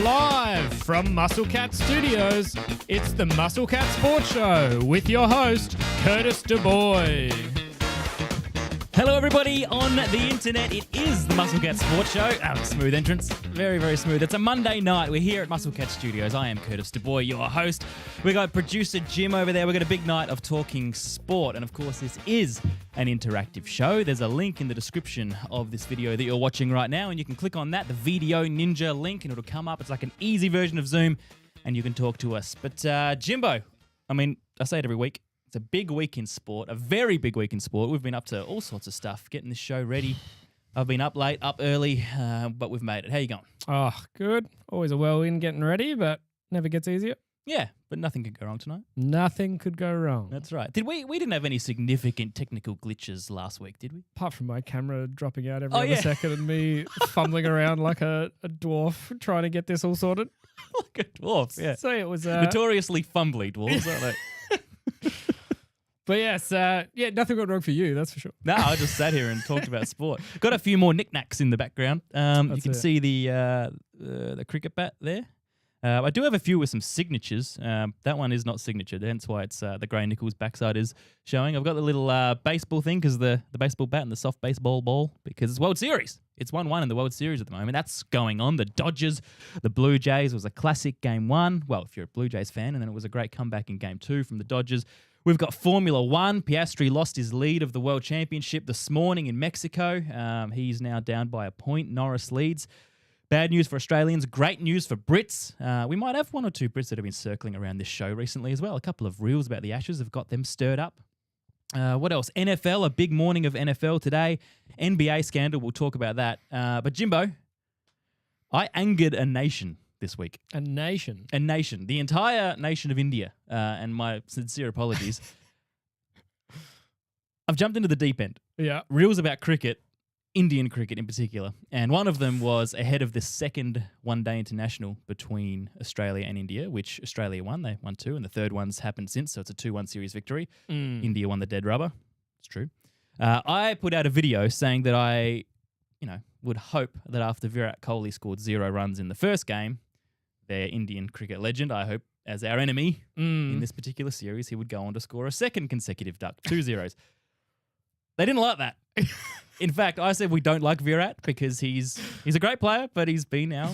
Live from Muscle Cat Studios, it's the Muscle Cat Sports Show with your host, Curtis DuBois. Hello everybody on the internet, it is the Muscle Cat Sports Show. Smooth entrance, very, very smooth. It's a Monday night, we're here at Muscle Cat Studios. I am Curtis DuBois, your host. We got producer Jim over there, we've got a big night of talking sport. And of course this is an interactive show. There's a link in the description of this video that you're watching right now, and you can click on that, the Video Ninja link, and it'll come up. It's like an easy version of Zoom, and you can talk to us. But Jimbo, I say it every week, it's a big week in sport, a very big week in sport. We've been up to all sorts of stuff, getting this show ready. I've been up late, up early, but we've made it. How you going? Oh, good. Always a whirlwind getting ready, but never gets easier. Yeah, but nothing could go wrong tonight. Nothing could go wrong. That's right. We didn't have any significant technical glitches last week, did we? Apart from my camera dropping out every other second and me fumbling around like a dwarf trying to get this all sorted. Like a dwarf, yeah. So it was... Notoriously fumbly dwarves, aren't they? But yes, nothing went wrong for you, that's for sure. No, I just sat here and talked about sport. Got a few more knickknacks in the background. You can see the cricket bat there. I do have a few with some signatures. That one is not signatured, hence why it's the Grey Nichols backside is showing. I've got the little baseball thing because the baseball bat and the soft baseball ball because it's World Series. It's 1-1 in the World Series at the moment. That's going on. The Dodgers, the Blue Jays was a classic game 1. Well, if you're a Blue Jays fan, and then it was a great comeback in game 2 from the Dodgers. We've got Formula 1. Piastri lost his lead of the World Championship this morning in Mexico. He's now down by a point. Norris leads. Bad news for Australians, great news for Brits. We might have one or two Brits that have been circling around this show recently as well. A couple of reels about the Ashes have got them stirred up. What else? NFL, a big morning of NFL today. NBA scandal, we'll talk about that. But Jimbo, I angered a nation this week. A nation? A nation. The entire nation of India. And my sincere apologies. I've jumped into the deep end. Yeah. Reels about cricket. Indian cricket in particular. And one of them was ahead of the second one-day international between Australia and India, which Australia won. They won 2, and the third one's happened since, so it's a 2-1 series victory. India won the dead rubber. It's true. I put out a video saying that I, would hope that after Virat Kohli scored 0 runs in the first game, their Indian cricket legend, I hope, as our enemy in this particular series, he would go on to score a second consecutive duck, 2 zeros. They didn't like that. In fact, I said we don't like Virat because he's a great player, but he's been our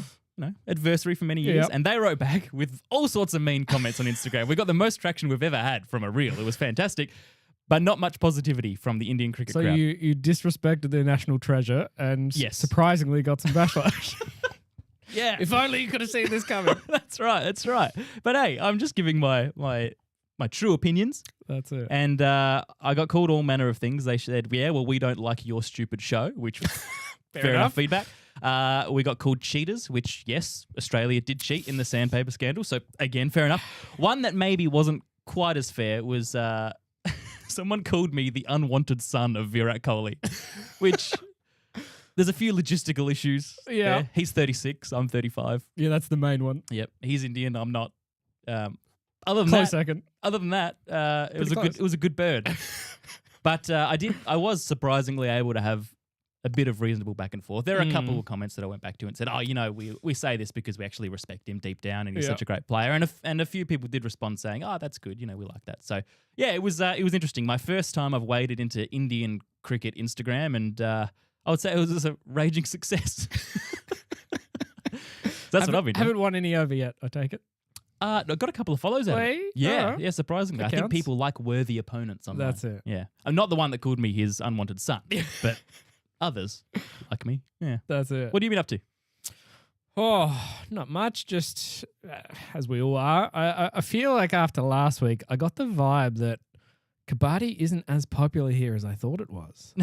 adversary for many years. Yep. And they wrote back with all sorts of mean comments on Instagram. We got the most traction we've ever had from a reel. It was fantastic, but not much positivity from the Indian cricket crowd. So you disrespected their national treasure and surprisingly got some backlash. Yeah. If only you could have seen this coming. That's right. But hey, I'm just giving my true opinions. That's it. And I got called all manner of things. They said, we don't like your stupid show, which was fair enough feedback. We got called cheaters, which, yes, Australia did cheat in the sandpaper scandal. So, again, fair enough. One that maybe wasn't quite as fair was someone called me the unwanted son of Virat Kohli, which there's a few logistical issues. Yeah. There. He's 36. I'm 35. Yeah, that's the main one. Yep. He's Indian. I'm not. Other than that, it was a good bird. But I was surprisingly able to have a bit of reasonable back and forth. There are a couple of comments that I went back to and said, we say this because we actually respect him deep down and he's such a great player. And a few people did respond saying, that's good, we like that. So yeah, it was interesting. My first time I've waded into Indian cricket Instagram, and I would say it was a raging success. That's what I've been doing. Haven't won any over yet, I take it. I got a couple of follows out of it. Yeah, surprisingly. I think people like worthy opponents online. That's it. Yeah. I'm not the one that called me his unwanted son, but others like me. Yeah. That's it. What have you been up to? Oh, not much. Just as we all are. I feel like after last week, I got the vibe that Kabaddi isn't as popular here as I thought it was.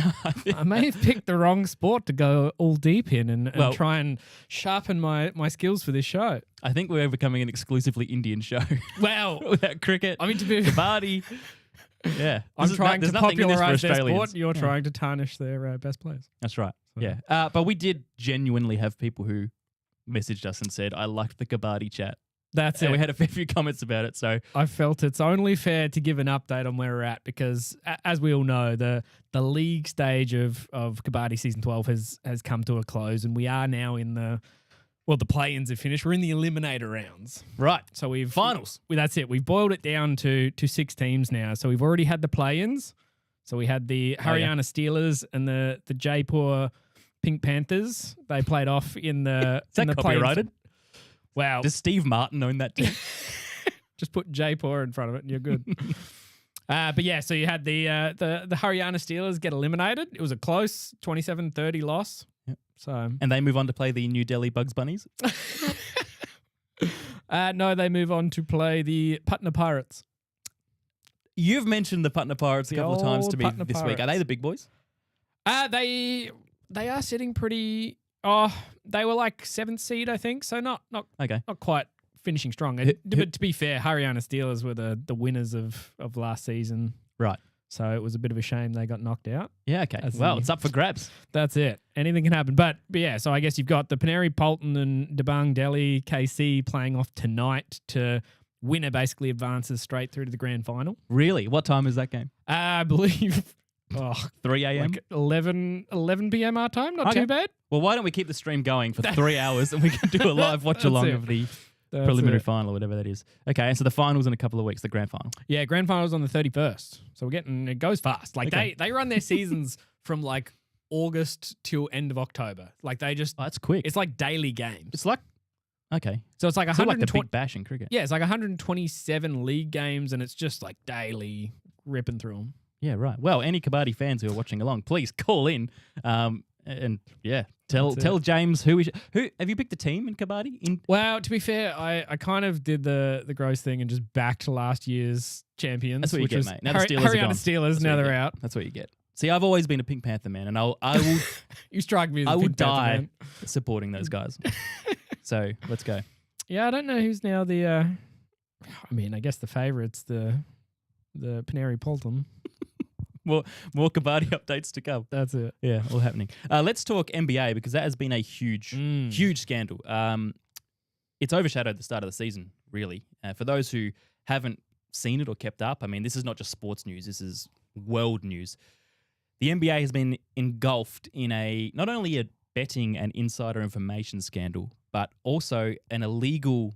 I may have picked the wrong sport to go all deep in and try and sharpen my skills for this show. I think we're becoming an exclusively Indian show. Well, without cricket, to be Kabaddi. Yeah. I'm trying to popularize their sport. You're trying to tarnish their best players. That's right. So. Yeah. But we did genuinely have people who messaged us and said, I liked the Kabaddi chat. That's it. We had a fair few comments about it. So I felt it's only fair to give an update on where we're at because, as we all know, the league stage of Kabaddi Season 12 has come to a close, and we are now in the Well, the play-ins have finished. We're in the eliminator rounds. Right. So we've Finals. That's it. We've boiled it down to 6 teams now. So we've already had the play-ins. So we had the Haryana Steelers and the Jaipur Pink Panthers. They played off in the Is that in the copyrighted? Wow. Does Steve Martin own that team? Just put Jaipur in front of it and you're good. But yeah, so you had the Haryana Steelers get eliminated. It was a close 27-30 loss. Yep. So And they move on to play the New Delhi Bugs Bunnies? no, they move on to play the Patna Pirates. You've mentioned the Patna Pirates a couple of times old to me Patna this week. Are they the big boys? They are sitting pretty. Oh, they were like 7th seed, I think. So not Okay. not quite finishing strong. But to be fair, Haryana Steelers were the winners of last season. Right. So it was a bit of a shame they got knocked out. Yeah, okay. Well, it's up for grabs. That's it. Anything can happen. But yeah, so I guess you've got the Paneri Polton and Debang Delhi KC playing off tonight to winner basically advances straight through to the grand final. Really? What time is that game? I believe 3 a.m.? like 11 p.m. our time. Not Okay. too bad. Well, why don't we keep the stream going for 3 hours and we can do a live watch along That's it. of the That's preliminary it. final or whatever that is. Okay, so the final's in a couple of weeks, the grand final. Yeah, grand finals on the 31st. So it goes fast. Like Okay. they run their seasons from like August till end of October. Like they just Oh, that's quick. it's like daily games. It's like, okay. So it's like It's like the 120 Big Bash in cricket. Yeah, it's like 127 league games and it's just like daily ripping through them. Yeah, right. Well, any Kabaddi fans who are watching along, please call in. And yeah, tell James who have you picked a team in Kabaddi? Well, to be fair, I kind of did the gross thing and just backed last year's champions. That's what you which get, was mate. Now the Steelers are Haryana gone. Steelers, That's now what you they're get. out. That's what you get. See, I've always been a I will You strike me as I a will Pink Panther die fan. supporting those guys. So let's go. Yeah, I don't know who's now the I mean, I guess the favourite's the Paneri Polton. More Kabaddi updates to come. That's it. Yeah, all happening. Let's talk NBA because that has been a huge scandal. It's overshadowed the start of the season, really. For those who haven't seen it or kept up, I mean, this is not just sports news. This is world news. The NBA has been engulfed in not only a betting and insider information scandal, but also an illegal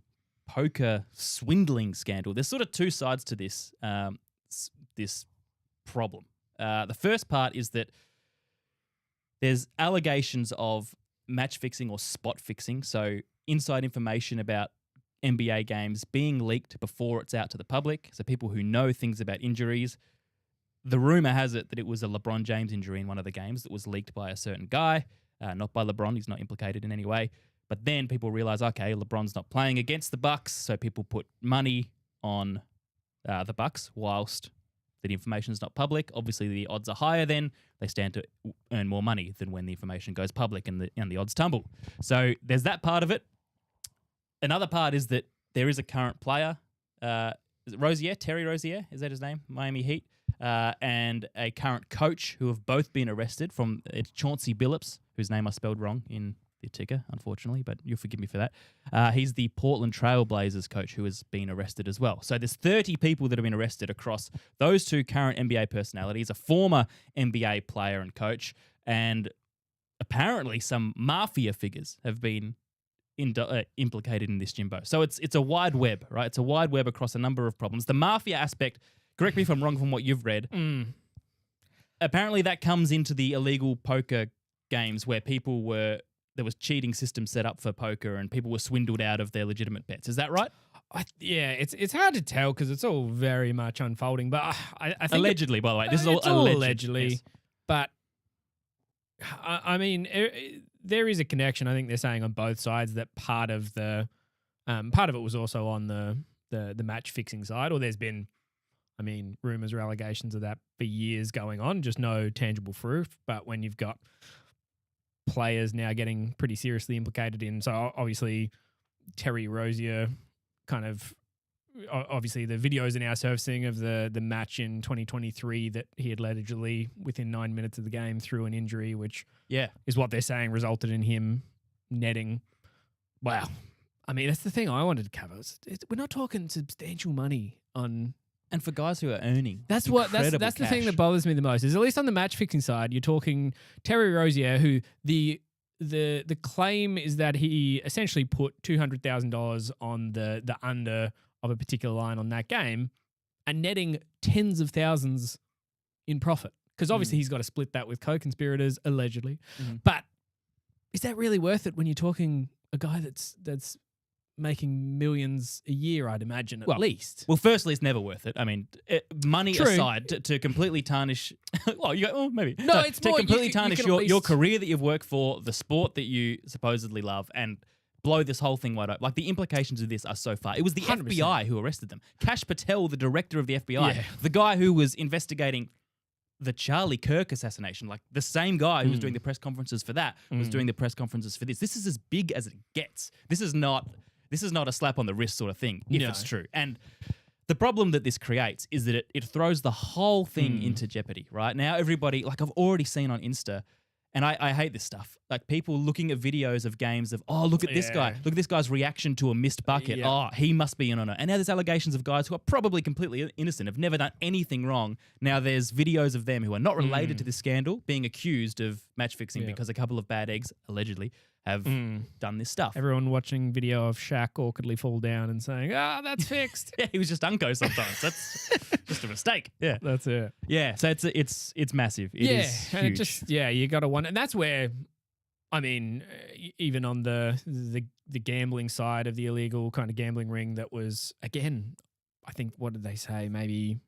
poker swindling scandal. There's sort of two sides to this problem. The first part is that there's allegations of match fixing or spot fixing, so inside information about NBA games being leaked before it's out to the public, so people who know things about injuries. The rumor has it that it was a LeBron James injury in one of the games that was leaked by a certain guy, not by LeBron. He's not implicated in any way. But then people realize, okay, LeBron's not playing against the Bucks, so people put money on the Bucks whilst the information is not public. Obviously, the odds are higher then. They stand to earn more money than when the information goes public and the odds tumble. So there's that part of it. Another part is that there is a current player, is it Rozier? Terry Rozier, is that his name? Miami Heat. And a current coach who have both been arrested from Chauncey Billups, whose name I spelled wrong in the ticker, unfortunately, but you'll forgive me for that. He's the Portland Trail Blazers coach who has been arrested as well. So there's 30 people that have been arrested across those two current NBA personalities, a former NBA player and coach, and apparently some mafia figures have been implicated in this, Jimbo. So it's a wide web, right? It's a wide web across a number of problems. The mafia aspect, correct me if I'm wrong from what you've read, apparently that comes into the illegal poker games where there was cheating systems set up for poker and people were swindled out of their legitimate bets. Is that right? Yeah, it's hard to tell because it's all very much unfolding. But I think allegedly, by the way, this is it's all allegedly. Yes. But I mean, there is a connection. I think they're saying on both sides that part of it was also on the match fixing side, or there's been, I mean, rumors or allegations of that for years going on, just no tangible proof. But when you've got players now getting pretty seriously implicated in, so obviously Terry Rozier kind of, obviously the videos are now surfacing of the match in 2023 that he had allegedly within 9 minutes of the game through an injury, which is what they're saying resulted in him netting. Wow. I mean, that's the thing I wanted to cover. We're not talking substantial money on. And for guys who are earning, that's the thing that bothers me the most. Is at least on the match fixing side, you're talking Terry Rozier, who the the claim is that he essentially put $200,000 on the under of a particular line on that game and netting tens of thousands in profit. Because obviously he's got to split that with co-conspirators, allegedly. But is that really worth it when you're talking a guy that's making millions a year, I'd imagine, at least? Well, firstly, it's never worth it. I mean, money True. aside, to completely tarnish... well, maybe. No, it's to more... completely you tarnish can at your least- career that you've worked for, the sport that you supposedly love, and blow this whole thing wide open. Like, the implications of this are so far. It was the 100%. FBI who arrested them. Kash Patel, the director of the FBI, the guy who was investigating the Charlie Kirk assassination, like the same guy who was doing the press conferences for that was doing the press conferences for this. This is as big as it gets. This is not a slap on the wrist sort of thing, if it's true. And the problem that this creates is that it throws the whole thing into jeopardy, right? Now everybody, like I've already seen on Insta, and I hate this stuff, like people looking at videos of games of, oh, look at this guy. Look at this guy's reaction to a missed bucket. Yeah. Oh, he must be in on it. And now there's allegations of guys who are probably completely innocent, have never done anything wrong. Now there's videos of them who are not related to this scandal being accused of match fixing because a couple of bad eggs, allegedly, have done this stuff. Everyone watching video of Shaq awkwardly fall down and saying, that's fixed. Yeah, he was just unco sometimes. That's just a mistake. Yeah. That's it. Yeah, so it's massive. It is huge. And it just, you got to wonder. And that's where, I mean, even on the gambling side of the illegal kind of gambling ring that was, again, I think, what did they say? Maybe...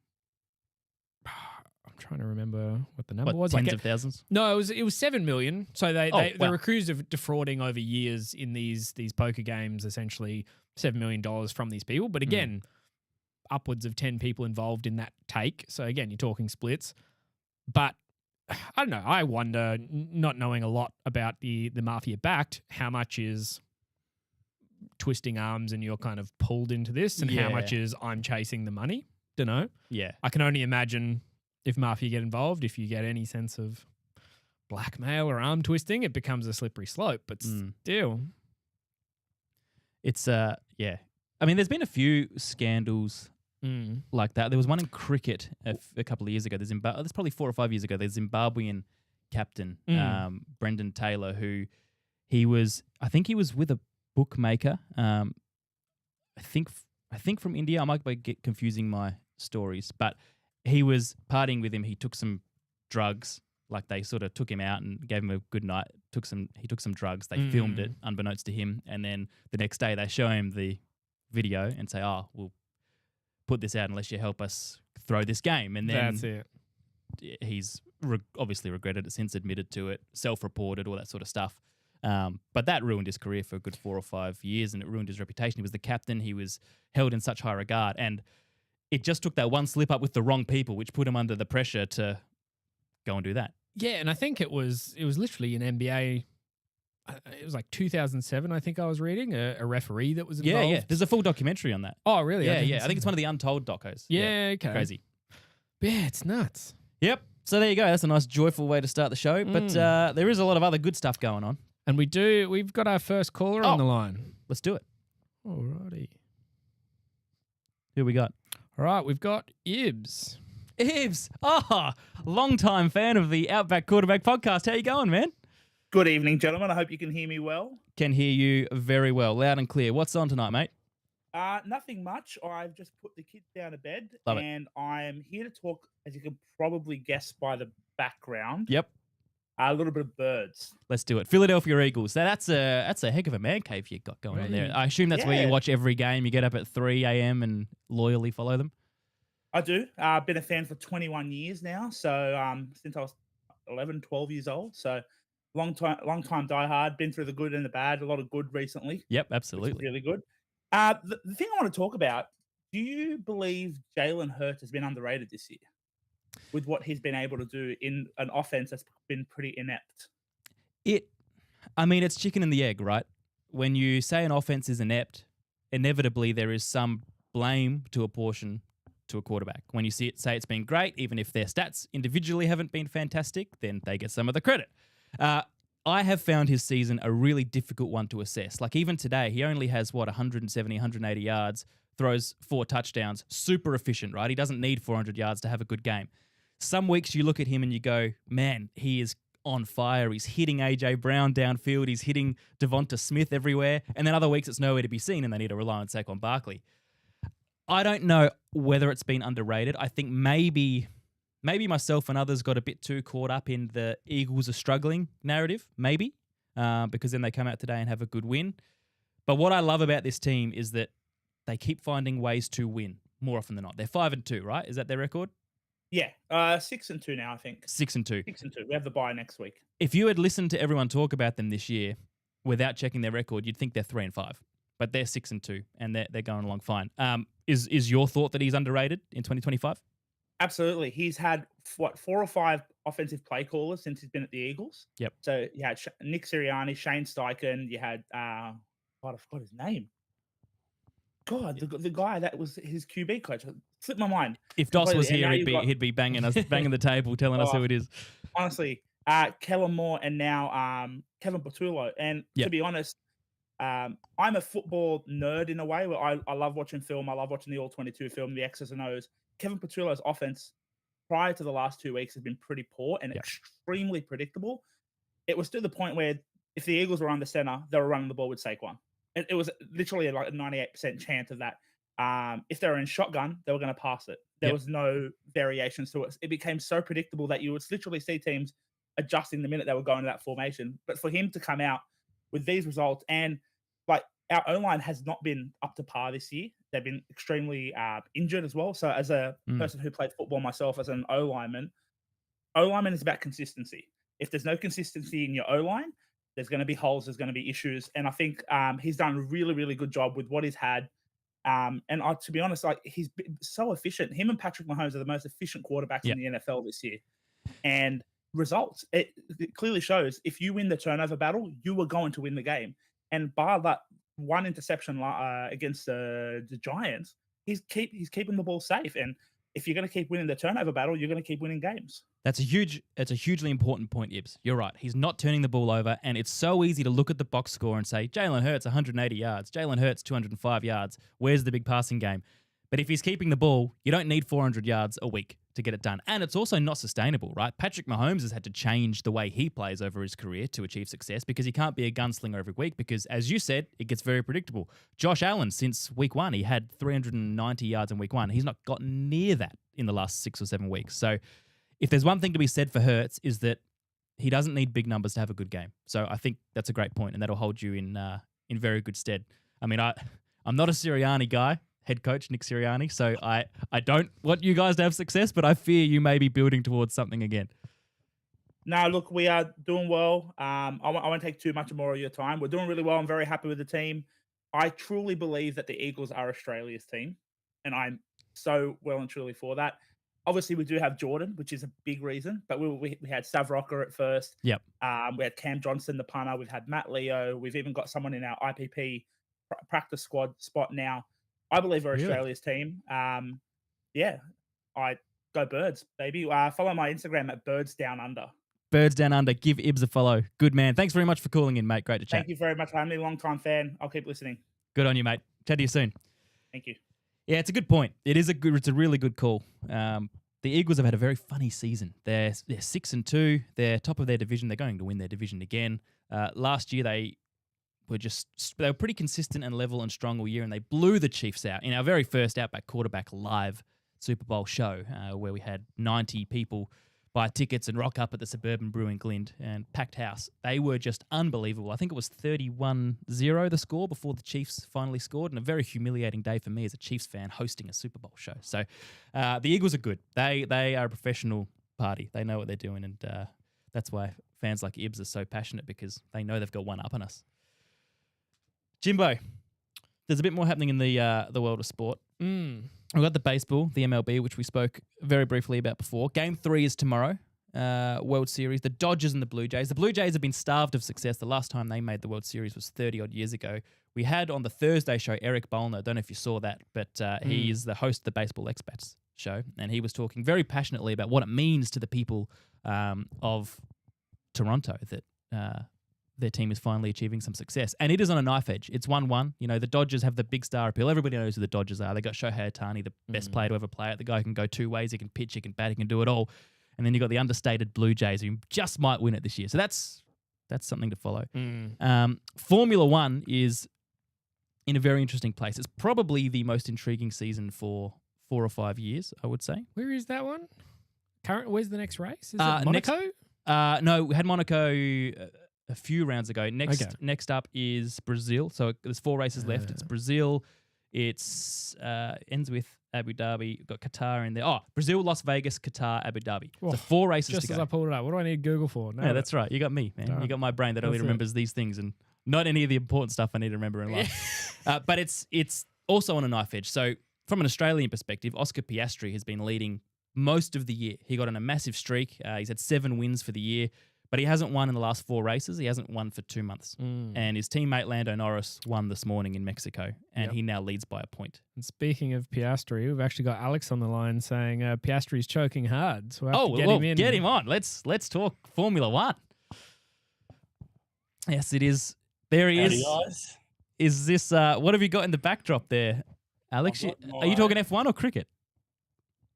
I'm trying to remember what the number was. Tens of thousands? No, it was 7 million. So they were accused of defrauding over years in these poker games, essentially $7 million from these people. But again, upwards of 10 people involved in that take. So again, you're talking splits. But I don't know. I wonder, not knowing a lot about the mafia backed, how much is twisting arms and you're kind of pulled into this, and how much is I'm chasing the money. Don't know. Yeah. I can only imagine if mafia get involved, if you get any sense of blackmail or arm twisting, it becomes a slippery slope. But still, it's I mean, there's been a few scandals like that. There was one in cricket a couple of years ago. There's probably 4 or 5 years ago. There's Zimbabwean captain Brendan Taylor, who I think he was with a bookmaker. I think from India. I might be confusing my stories, but he was partying with him. He took some drugs, like they sort of took him out and gave him a good night. He took some drugs. They filmed it unbeknownst to him. And then the next day they show him the video and say, oh, we'll put this out unless you help us throw this game. And then that's it. He's obviously regretted it since, admitted to it, self-reported, all that sort of stuff. But that ruined his career for a good 4 or 5 years, and it ruined his reputation. He was the captain. He was held in such high regard. And it just took that one slip up with the wrong people, which put him under the pressure to go and do that. Yeah, and I think it was literally an NBA. It was like 2007, I think I was reading, a referee that was involved. Yeah. There's a full documentary on that. Oh, really? Yeah. I think it's one of the untold docos. Yeah, okay. Crazy. Yeah, it's nuts. Yep. So there you go. That's a nice, joyful way to start the show. But there is a lot of other good stuff going on. And we've got our first caller on the line. Let's do it. Alrighty. Who we got? All right, we've got Ibs. Ibs! Long-time fan of the Outback Quarterback podcast. How you going, man? Good evening, gentlemen. I hope you can hear me well. Can hear you very well, loud and clear. What's on tonight, mate? Nothing much. I've just put the kids down to bed, Love it. and I'm here to talk, as you can probably guess by the background, Yep. a little bit of birds. Let's do it. Philadelphia Eagles. That's a heck of a man cave you got going on there. I assume that's where you watch every game. You get up at 3 a.m. and loyally follow them. I do. I've been a fan for 21 years now, so since I was 11, 12 years old. So long time diehard. Been through the good and the bad. A lot of good recently. Yep, absolutely. Really good. The thing I want to talk about, do you believe Jalen Hurts has been underrated this year with what he's been able to do in an offense that's been pretty inept? It's chicken and the egg, right? When you say an offense is inept, inevitably there is some blame to apportion to a quarterback. When you say it's been great, even if their stats individually haven't been fantastic, then they get some of the credit. I have found his season a really difficult one to assess. Like even today, he only has, 170, 180 yards, throws 4 touchdowns, super efficient, right? He doesn't need 400 yards to have a good game. Some weeks you look at him and you go, man, he is on fire. He's hitting AJ Brown downfield. He's hitting Devonta Smith everywhere. And then other weeks it's nowhere to be seen and they need to rely on Saquon Barkley. I don't know whether it's been underrated. I think maybe myself and others got a bit too caught up in the Eagles are struggling narrative, maybe, because then they come out today and have a good win. But what I love about this team is that they keep finding ways to win more often than not. They're 5-2, right? Is that their record? Yeah, 6-2 now, I think. 6-2. 6-2. We have the bye next week. If you had listened to everyone talk about them this year without checking their record, you'd think they're 3-5. But they're 6-2, and they're going along fine. Is your thought that he's underrated in 2025? Absolutely. He's had, 4 or 5 offensive play callers since he's been at the Eagles. Yep. So you had Nick Sirianni, Shane Steichen. You had, I forgot his name. God, the guy that was his QB coach. Slipped my mind. If Doss was here, he'd be banging the table, telling us who it is. Honestly, Kellen Moore and now Kevin Patullo. And to be honest, I'm a football nerd in a way where I love watching film. I love watching the All-22 film, the X's and O's. Kevin Patullo's offense prior to the last 2 weeks has been pretty poor and extremely predictable. It was to the point where if the Eagles were under center, they were running the ball with Saquon. It was literally like a 98% chance of that. If they were in shotgun, they were going to pass it. There was no variations to it. It became so predictable that you would literally see teams adjusting the minute they were going to that formation. But for him to come out with these results, and like our O-line has not been up to par this year. They've been extremely injured as well. So as a person who played football myself as an O-lineman is about consistency. If there's no consistency in your O-line, there's going to be holes, there's going to be issues. And I think he's done a really, really good job with what he's had. To be honest, like he's been so efficient. Him and Patrick Mahomes are the most efficient quarterbacks in the NFL this year. And results, it clearly shows if you win the turnover battle, you are going to win the game. And bar that one interception against the Giants, he's keeping the ball safe. And if you're going to keep winning the turnover battle, you're going to keep winning games. That's a hugely important point, Ibs. You're right. He's not turning the ball over, and it's so easy to look at the box score and say, Jalen Hurts, 180 yards. Jalen Hurts, 205 yards. Where's the big passing game? But if he's keeping the ball, you don't need 400 yards a week to get it done. And it's also not sustainable, right? Patrick Mahomes has had to change the way he plays over his career to achieve success because he can't be a gunslinger every week because, as you said, it gets very predictable. Josh Allen, since week 1, he had 390 yards in week 1. He's not gotten near that in the last 6 or 7 weeks. So if there's one thing to be said for Hurts is that he doesn't need big numbers to have a good game. So I think that's a great point, and that'll hold you in very good stead. I mean, I'm not a Sirianni guy, head coach Nick Sirianni, so I don't want you guys to have success, but I fear you may be building towards something again. No, look, we are doing well. I won't take too much more of your time. We're doing really well. I'm very happy with the team. I truly believe that the Eagles are Australia's team, and I'm so well and truly for that. Obviously, we do have Jordan, which is a big reason, but we had Sav Rocker at first. Yep. We had Cam Johnson, the punter. We've had Matt Leo. We've even got someone in our IPP practice squad spot now. I believe we're Australia's team. I go Birds, baby. Follow my Instagram at Birds Down Under. Birds Down Under. Give Ibs a follow. Good man. Thanks very much for calling in, mate. Great to chat. Thank you very much. I'm a long-time fan. I'll keep listening. Good on you, mate. Chat to you soon. Thank you. Yeah, it's a good point. It's a really good call. The Eagles have had a very funny season. They're 6-2. They're top of their division. They're going to win their division again. Last year they were pretty consistent and level and strong all year, and they blew the Chiefs out in our very first Outback Quarterback live Super Bowl show, where we had 90 people buy tickets and rock up at the Suburban Brewing Glynde and packed house. They were just unbelievable. I think it was 31-0 the score before the Chiefs finally scored, and a very humiliating day for me as a Chiefs fan hosting a Super Bowl show. So the Eagles are good. They are a professional party. They know what they're doing, and that's why fans like Ibs are so passionate, because they know they've got one up on us. Jimbo, there's a bit more happening in the world of sport. We've got the baseball, the MLB, which we spoke very briefly about before. Game 3 is tomorrow, World Series. The Dodgers and the Blue Jays. The Blue Jays have been starved of success. The last time they made the World Series was 30-odd years ago. We had on the Thursday show Eric Bollner. I don't know if you saw that, but he is the host of the Baseball Expats show, and he was talking very passionately about what it means to the people of Toronto that their team is finally achieving some success. And it is on a knife edge. It's 1-1. You know, the Dodgers have the big star appeal. Everybody knows who the Dodgers are. They got Shohei Ohtani, the best player to ever play it. The guy can go 2 ways. He can pitch, he can bat, he can do it all. And then you got the understated Blue Jays who just might win it this year. So that's something to follow. Formula One is in a very interesting place. It's probably the most intriguing season for 4 or 5 years, I would say. Where is that one? Where's the next race? Is it Monaco? No, we had Monaco a few rounds ago. Next up is Brazil. So there's 4 races left. It's Brazil. It's ends with Abu Dhabi. We've got Qatar in there. Oh, Brazil, Las Vegas, Qatar, Abu Dhabi. So 4 races just to go. As I pulled it up. What do I need Google for? Yeah, that's right. You got me, man. You got my brain that only remembers these things and not any of the important stuff I need to remember in life. But it's also on a knife edge. So from an Australian perspective, Oscar Piastri has been leading most of the year. He got on a massive streak. He's had 7 wins for the year, but he hasn't won in the last 4 races. He hasn't won for 2 months. And his teammate Lando Norris won this morning in Mexico, and he now leads by a point. And speaking of Piastri, we've actually got Alex on the line saying Piastri's choking hard. So we'll have to get him in. Get him on. Let's talk Formula One. Yes, it is. There he is. Guys. Is this what have you got in the backdrop there, Alex? Are you talking F1 or cricket?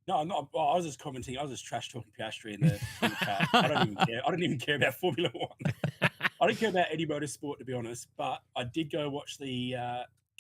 No, I'm not. Well, I was just commenting. I was just trash talking Piastri in the car. I don't even care. I don't even care about Formula One. I don't care about any motorsport, to be honest. But I did go watch the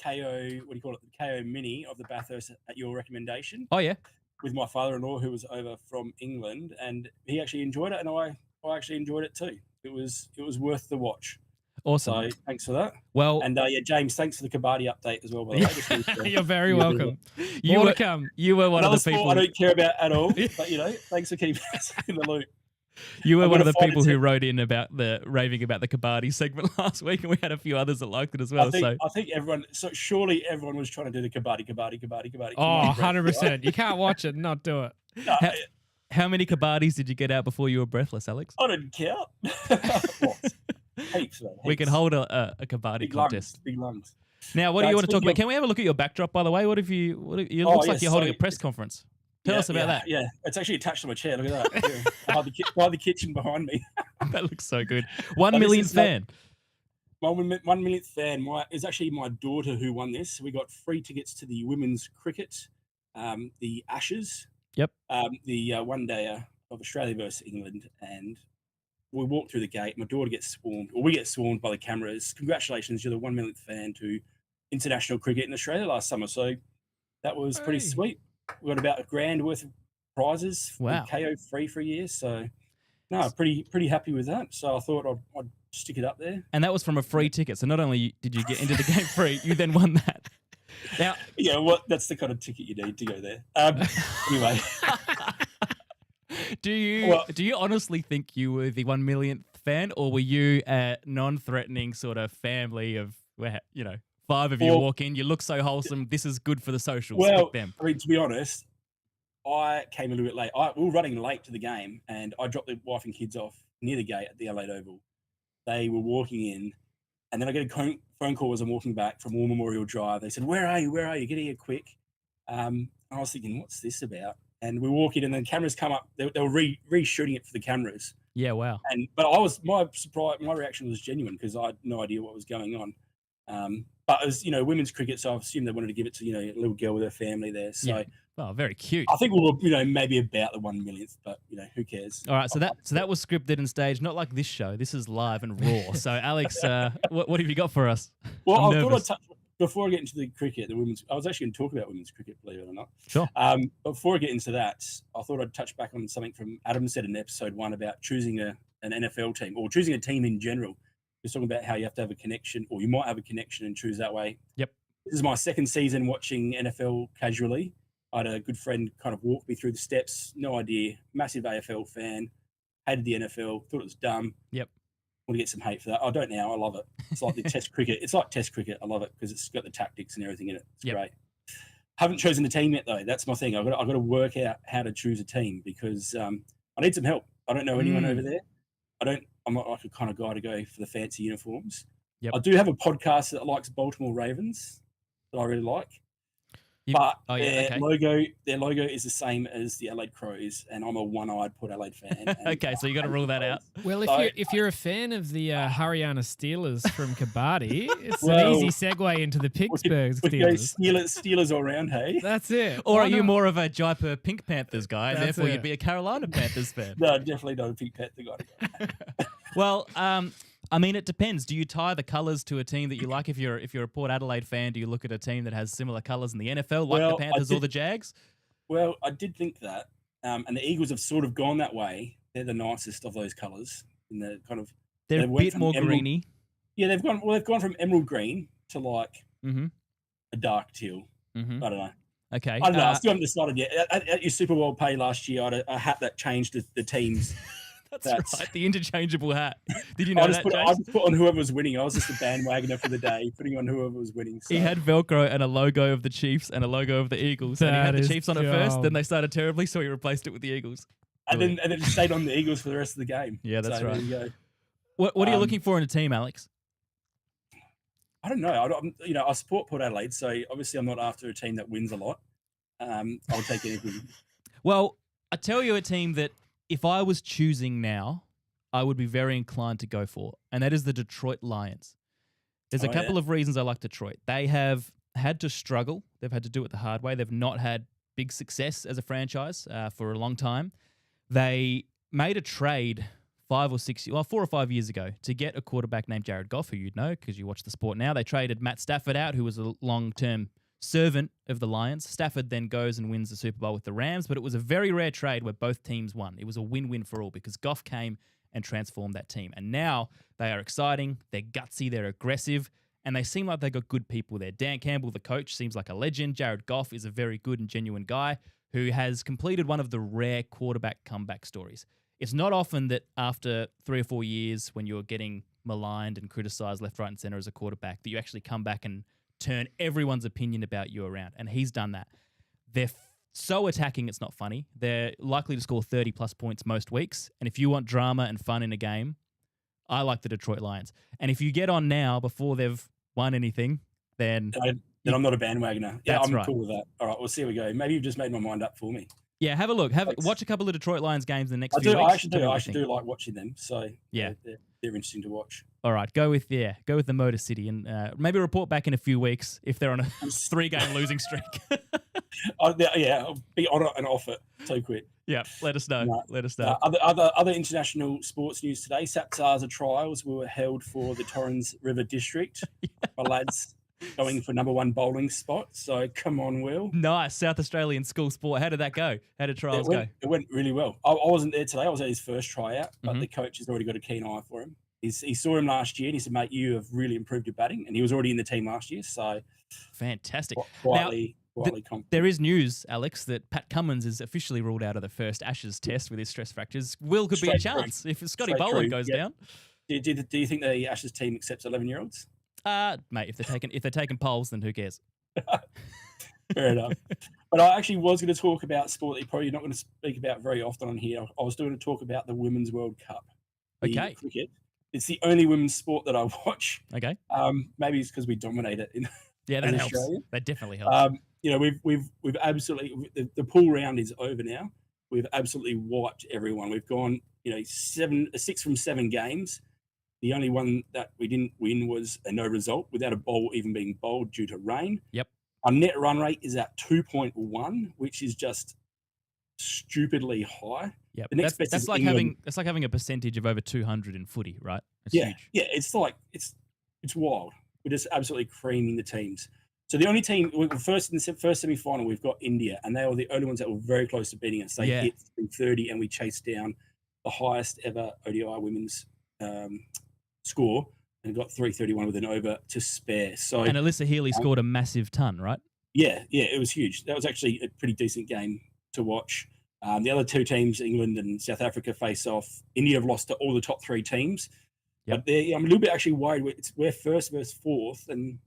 KO. What do you call it? The KO Mini of the Bathurst at your recommendation. Oh yeah. With my father-in-law, who was over from England, and he actually enjoyed it, and I actually enjoyed it too. It was worth the watch. Awesome. So thanks for that. Well, and James, thanks for the Kabaddi update as well. By the way. You're very welcome. You were one of the people I don't care about at all, but thanks for keeping us in the loop. You were one of the people who wrote in about raving about the Kabaddi segment last week, and we had a few others that liked it as well. I think everyone. So surely everyone was trying to do the Kabaddi. Oh, 100%. You can't watch it and not do it. No, how many Kabaddis did you get out before you were breathless, Alex? I didn't count. Heaps, man, heaps. We can hold a Kabaddi contest. Big lungs. Now, what do you want to talk about? Can we have a look at your backdrop, by the way? It looks like you're holding a press conference. Tell us about that. Yeah, it's actually attached to my chair. Look at that. By the kitchen behind me. That looks so good. 1 millionth fan. 1 millionth fan. It's actually my daughter who won this. We got free tickets to the women's cricket, the Ashes. Yep. The one day of Australia versus England, and we walk through the gate. My daughter gets swarmed, or we get swarmed by the cameras. Congratulations, you're the 1 millionth fan to international cricket in Australia last summer. So that was pretty sweet. We got about $1,000 worth of prizes. Wow. KO free for a year. So no, pretty happy with that. So I thought I'd stick it up there. And that was from a free ticket. So not only did you get into the game free, you then won that. Now, that's the kind of ticket you need to go there. Anyway. Do you honestly think you were the 1 millionth fan, or were you a non-threatening sort of family of 5 of you walk in, you look so wholesome, this is good for the socials? Well, them. I mean, to be honest, I came a little bit late. We were running late to the game, and I dropped the wife and kids off near the gate at the Adelaide Oval. They were walking in, and then I get a phone call as I'm walking back from War Memorial Drive. They said, "Where are you? Where are you? Get here quick." I was thinking, what's this about? And we walk in, and then cameras come up. They were re-shooting it for the cameras. Yeah, wow. But my reaction was genuine because I had no idea what was going on. But as women's cricket, so I assumed they wanted to give it to a little girl with her family there. So, very cute. I think we were maybe about the 1 millionth, but who cares? All right, so that was scripted and staged, not like this show. This is live and raw. So, Alex, what have you got for us? Well, I thought I'd touch. Before I get into the cricket, I was actually going to talk about women's cricket, believe it or not. Sure. But before I get into that, I thought I'd touch back on something from Adam said in episode 1 about choosing an NFL team or choosing a team in general. He was talking about how you have to have a connection, or you might have a connection and choose that way. Yep. This is my second season watching NFL casually. I had a good friend kind of walk me through the steps. No idea. Massive AFL fan. Hated the NFL. Thought it was dumb. Yep. Want to get some hate for that. I don't now. I love it. It's like the Test cricket. It's like Test cricket. I love it because it's got the tactics and everything in it. It's great. Haven't chosen a team yet though. That's my thing. I've got to work out how to choose a team because I need some help. I don't know anyone over there. I'm not like the kind of guy to go for the fancy uniforms. Yep. I do have a podcast that likes Baltimore Ravens that I really like. But okay. their logo is the same as the Adelaide Crows, and I'm a one-eyed Port Adelaide fan. Okay, so you got to rule that out. Well, if you're a fan of the Haryana Steelers from Kabaddi, it's Well, an easy segue into the Pittsburgh we go Steelers. Steelers all round, hey? That's it. Or Why are you not? more of a Jaipur Pink Panthers guy, and That's therefore it. you'd be a Carolina Panthers fan? No, definitely not a Pink Panther guy. Well, I mean, it depends. Do you tie the colours to a team that you like? If you're a Port Adelaide fan, do you look at a team that has similar colours in the NFL, like the Panthers or the Jags? Well, I did think that, and the Eagles have sort of gone that way. They're the nicest of those colours in the kind of. They're a bit more emerald, greeny. Yeah, they've gone from emerald green to like a dark teal. I don't know. Okay. I don't know. I still haven't decided yet. At your Super Bowl pay last year, I had a hat that changed the teams. That's right. The interchangeable hat. Did you know that, I just put on whoever was winning. I was just a bandwagoner for the day, putting on whoever was winning. So. He had Velcro and a logo of the Chiefs and a logo of the Eagles. And he had the Chiefs on it first, then they started terribly, so he replaced it with the Eagles. And then it stayed on the Eagles for the rest of the game. Yeah, that's right. There you go. What are you looking for in a team, Alex? I don't know. I support Port Adelaide, so obviously I'm not after a team that wins a lot. I'll take anything. Well, I tell you a team that if I was choosing now, I would be very inclined to go for, and that is the Detroit Lions. There's a couple of reasons I like Detroit. They have had to struggle. They've had to do it the hard way. They've not had big success as a franchise for a long time. They made a trade 4 or 5 years ago to get a quarterback named Jared Goff, who you'd know because you watch the sport now. They traded Matt Stafford out, who was a long-term servant of the Lions. Stafford then goes and wins the Super Bowl with the Rams, but it was a very rare trade where both teams won. It was a win-win for all because Goff came and transformed that team. And now they are exciting, they're gutsy, they're aggressive, and they seem like they've got good people there. Dan Campbell, the coach, seems like a legend. Jared Goff is a very good and genuine guy who has completed one of the rare quarterback comeback stories. It's not often that after 3 or 4 years when you're getting maligned and criticized left, right, and center as a quarterback that you actually come back and turn everyone's opinion about you around. And he's done that. They're so attacking, it's not funny. They're likely to score 30-plus points most weeks. And if you want drama and fun in a game, I like the Detroit Lions. And if you get on now before they've won anything, then I'm not a bandwagoner. Yeah, I'm right. cool with that. All right, we'll see how we go. Maybe you've just made my mind up for me. Yeah, have a look. Watch a couple of Detroit Lions games in the next few weeks. I actually do like watching them. So yeah, they're interesting to watch. All right, go with the Motor City and maybe report back in a few weeks if they're on a 3-game losing streak. I'll be on it and off it so quick. Yeah, let us know. Let us know. Other international sports news today. Sapsaza trials were held for the Torrens River District. My lads going for #1 bowling spot. So come on, Will. Nice. South Australian school sport. How did that go? How did trials go? It went really well. I wasn't there today. I was at his first tryout, but the coach has already got a keen eye for him. He saw him last year and he said, mate, you have really improved your batting. And he was already in the team last year. So fantastic. Quietly confident. There is news, Alex, that Pat Cummins is officially ruled out of the first Ashes test with his stress fractures. Will could be a chance if Scotty Boland goes down. Do you think the Ashes team accepts 11-year-olds? Mate, if they're taking polls, then who cares? Fair enough. But I actually was going to talk about sport that you're probably not going to speak about very often on here. I was going to talk about the Women's World Cup. Okay. Cricket. It's the only women's sport that I watch. Okay. Maybe it's because we dominate it that helps. Australia. That definitely helps. We've absolutely the pool round is over now. We've absolutely wiped everyone. We've gone 6 from 7 games. The only one that we didn't win was a no result without a ball even being bowled due to rain. Yep. Our net run rate is at 2.1, which is just stupidly high. Yeah, that's like having a percentage of over 200 in footy, right? It's huge. Yeah, it's wild. We're just absolutely creaming the teams. So the only team first in the first semi-final we've got India, and they were the only ones that were very close to beating us. They hit 330, and we chased down the highest ever ODI women's score and got 331 with an over to spare. So and Alyssa Healy scored a massive ton, right? Yeah, it was huge. That was actually a pretty decent game to watch. The other 2 teams, England and South Africa, face off. India have lost to all the top 3 teams. Yep. But I'm a little bit actually worried. We're first versus fourth, and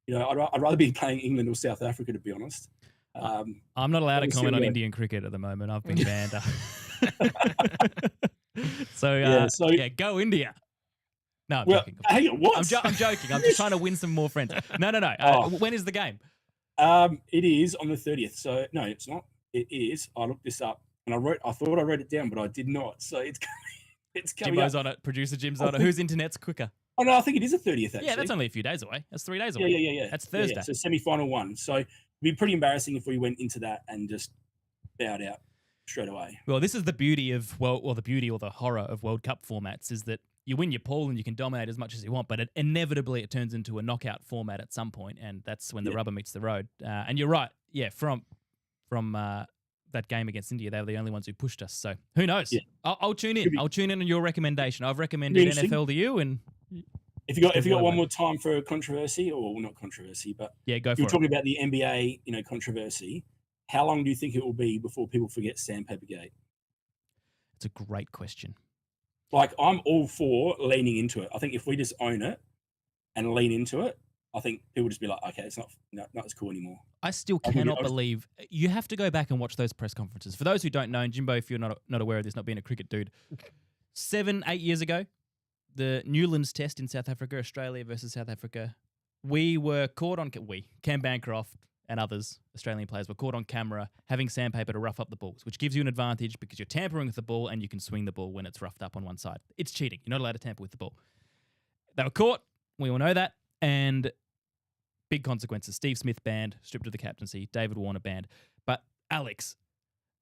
I'd rather be playing England or South Africa, to be honest. I'm not allowed to comment on Indian cricket at the moment. I've been banned. So go India. No, I'm joking. Hang on, what? I'm joking. I'm just trying to win some more friends. No. When is the game? It is on the 30th. So no, it's not. It is. I looked this up and I thought I wrote it down, but I did not. So it's coming Jimbo's up. on it. Producer Jim's on it. Whose internet's quicker? Oh no, I think it is the 30th. Actually, Yeah, that's only a few days away. That's 3 days yeah, away. yeah. That's Thursday. Yeah, so semi-final one. So it'd be pretty embarrassing if we went into that and just bowed out straight away. Well, this is the beauty of the beauty or the horror of World Cup formats is that you win your pool and you can dominate as much as you want, but inevitably it turns into a knockout format at some point, and that's when the rubber meets the road. And you're right. Yeah, from that game against India, they were the only ones who pushed us. So who knows? Yeah. I'll tune in. I'll tune in on your recommendation. I've recommended NFL to you, and if you got one more time for a controversy, or not controversy, but yeah, go for it. You're talking about the NBA, controversy. How long do you think it will be before people forget Sandpaper Gate? It's a great question. Like, I'm all for leaning into it. I think if we just own it and lean into it, I think people just be like, okay, it's not as cool anymore. I still cannot believe you have to go back and watch those press conferences. For those who don't know, and Jimbo, if you're not aware of this, not being a cricket dude, 7-8 years ago, the Newlands Test in South Africa, Australia versus South Africa, we were caught on Cam Bancroft and others, Australian players, were caught on camera having sandpaper to rough up the balls, which gives you an advantage because you're tampering with the ball and you can swing the ball when it's roughed up on one side. It's cheating. You're not allowed to tamper with the ball. They were caught. We all know that. And big consequences. Steve Smith banned, stripped of the captaincy. David Warner banned. But Alex,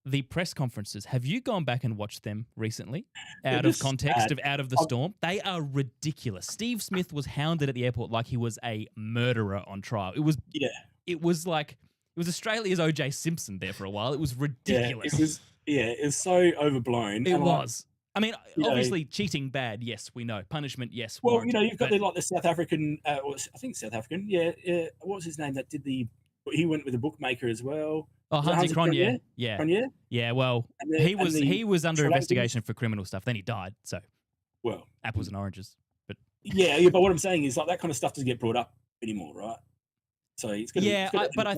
the press conferences, have you gone back and watched them recently? Out of context, out of the storm? They are ridiculous. Steve Smith was hounded at the airport like he was a murderer on trial. It was Australia's O.J. Simpson there for a while. It was ridiculous. It was so overblown. It was. I mean, obviously cheating bad. Yes, we know. Punishment. Yes. Well, warranted, you've got the South African. I think South African. Yeah. What was his name? That did the. He went with the bookmaker as well. Oh, Hansi Cronje. Yeah. Cronje? Yeah. Well, he was under investigation for criminal stuff. Then he died. So. Well. Apples and oranges. But. Yeah. But what I'm saying is, like, that kind of stuff doesn't get brought up anymore, right? So it's gonna, but I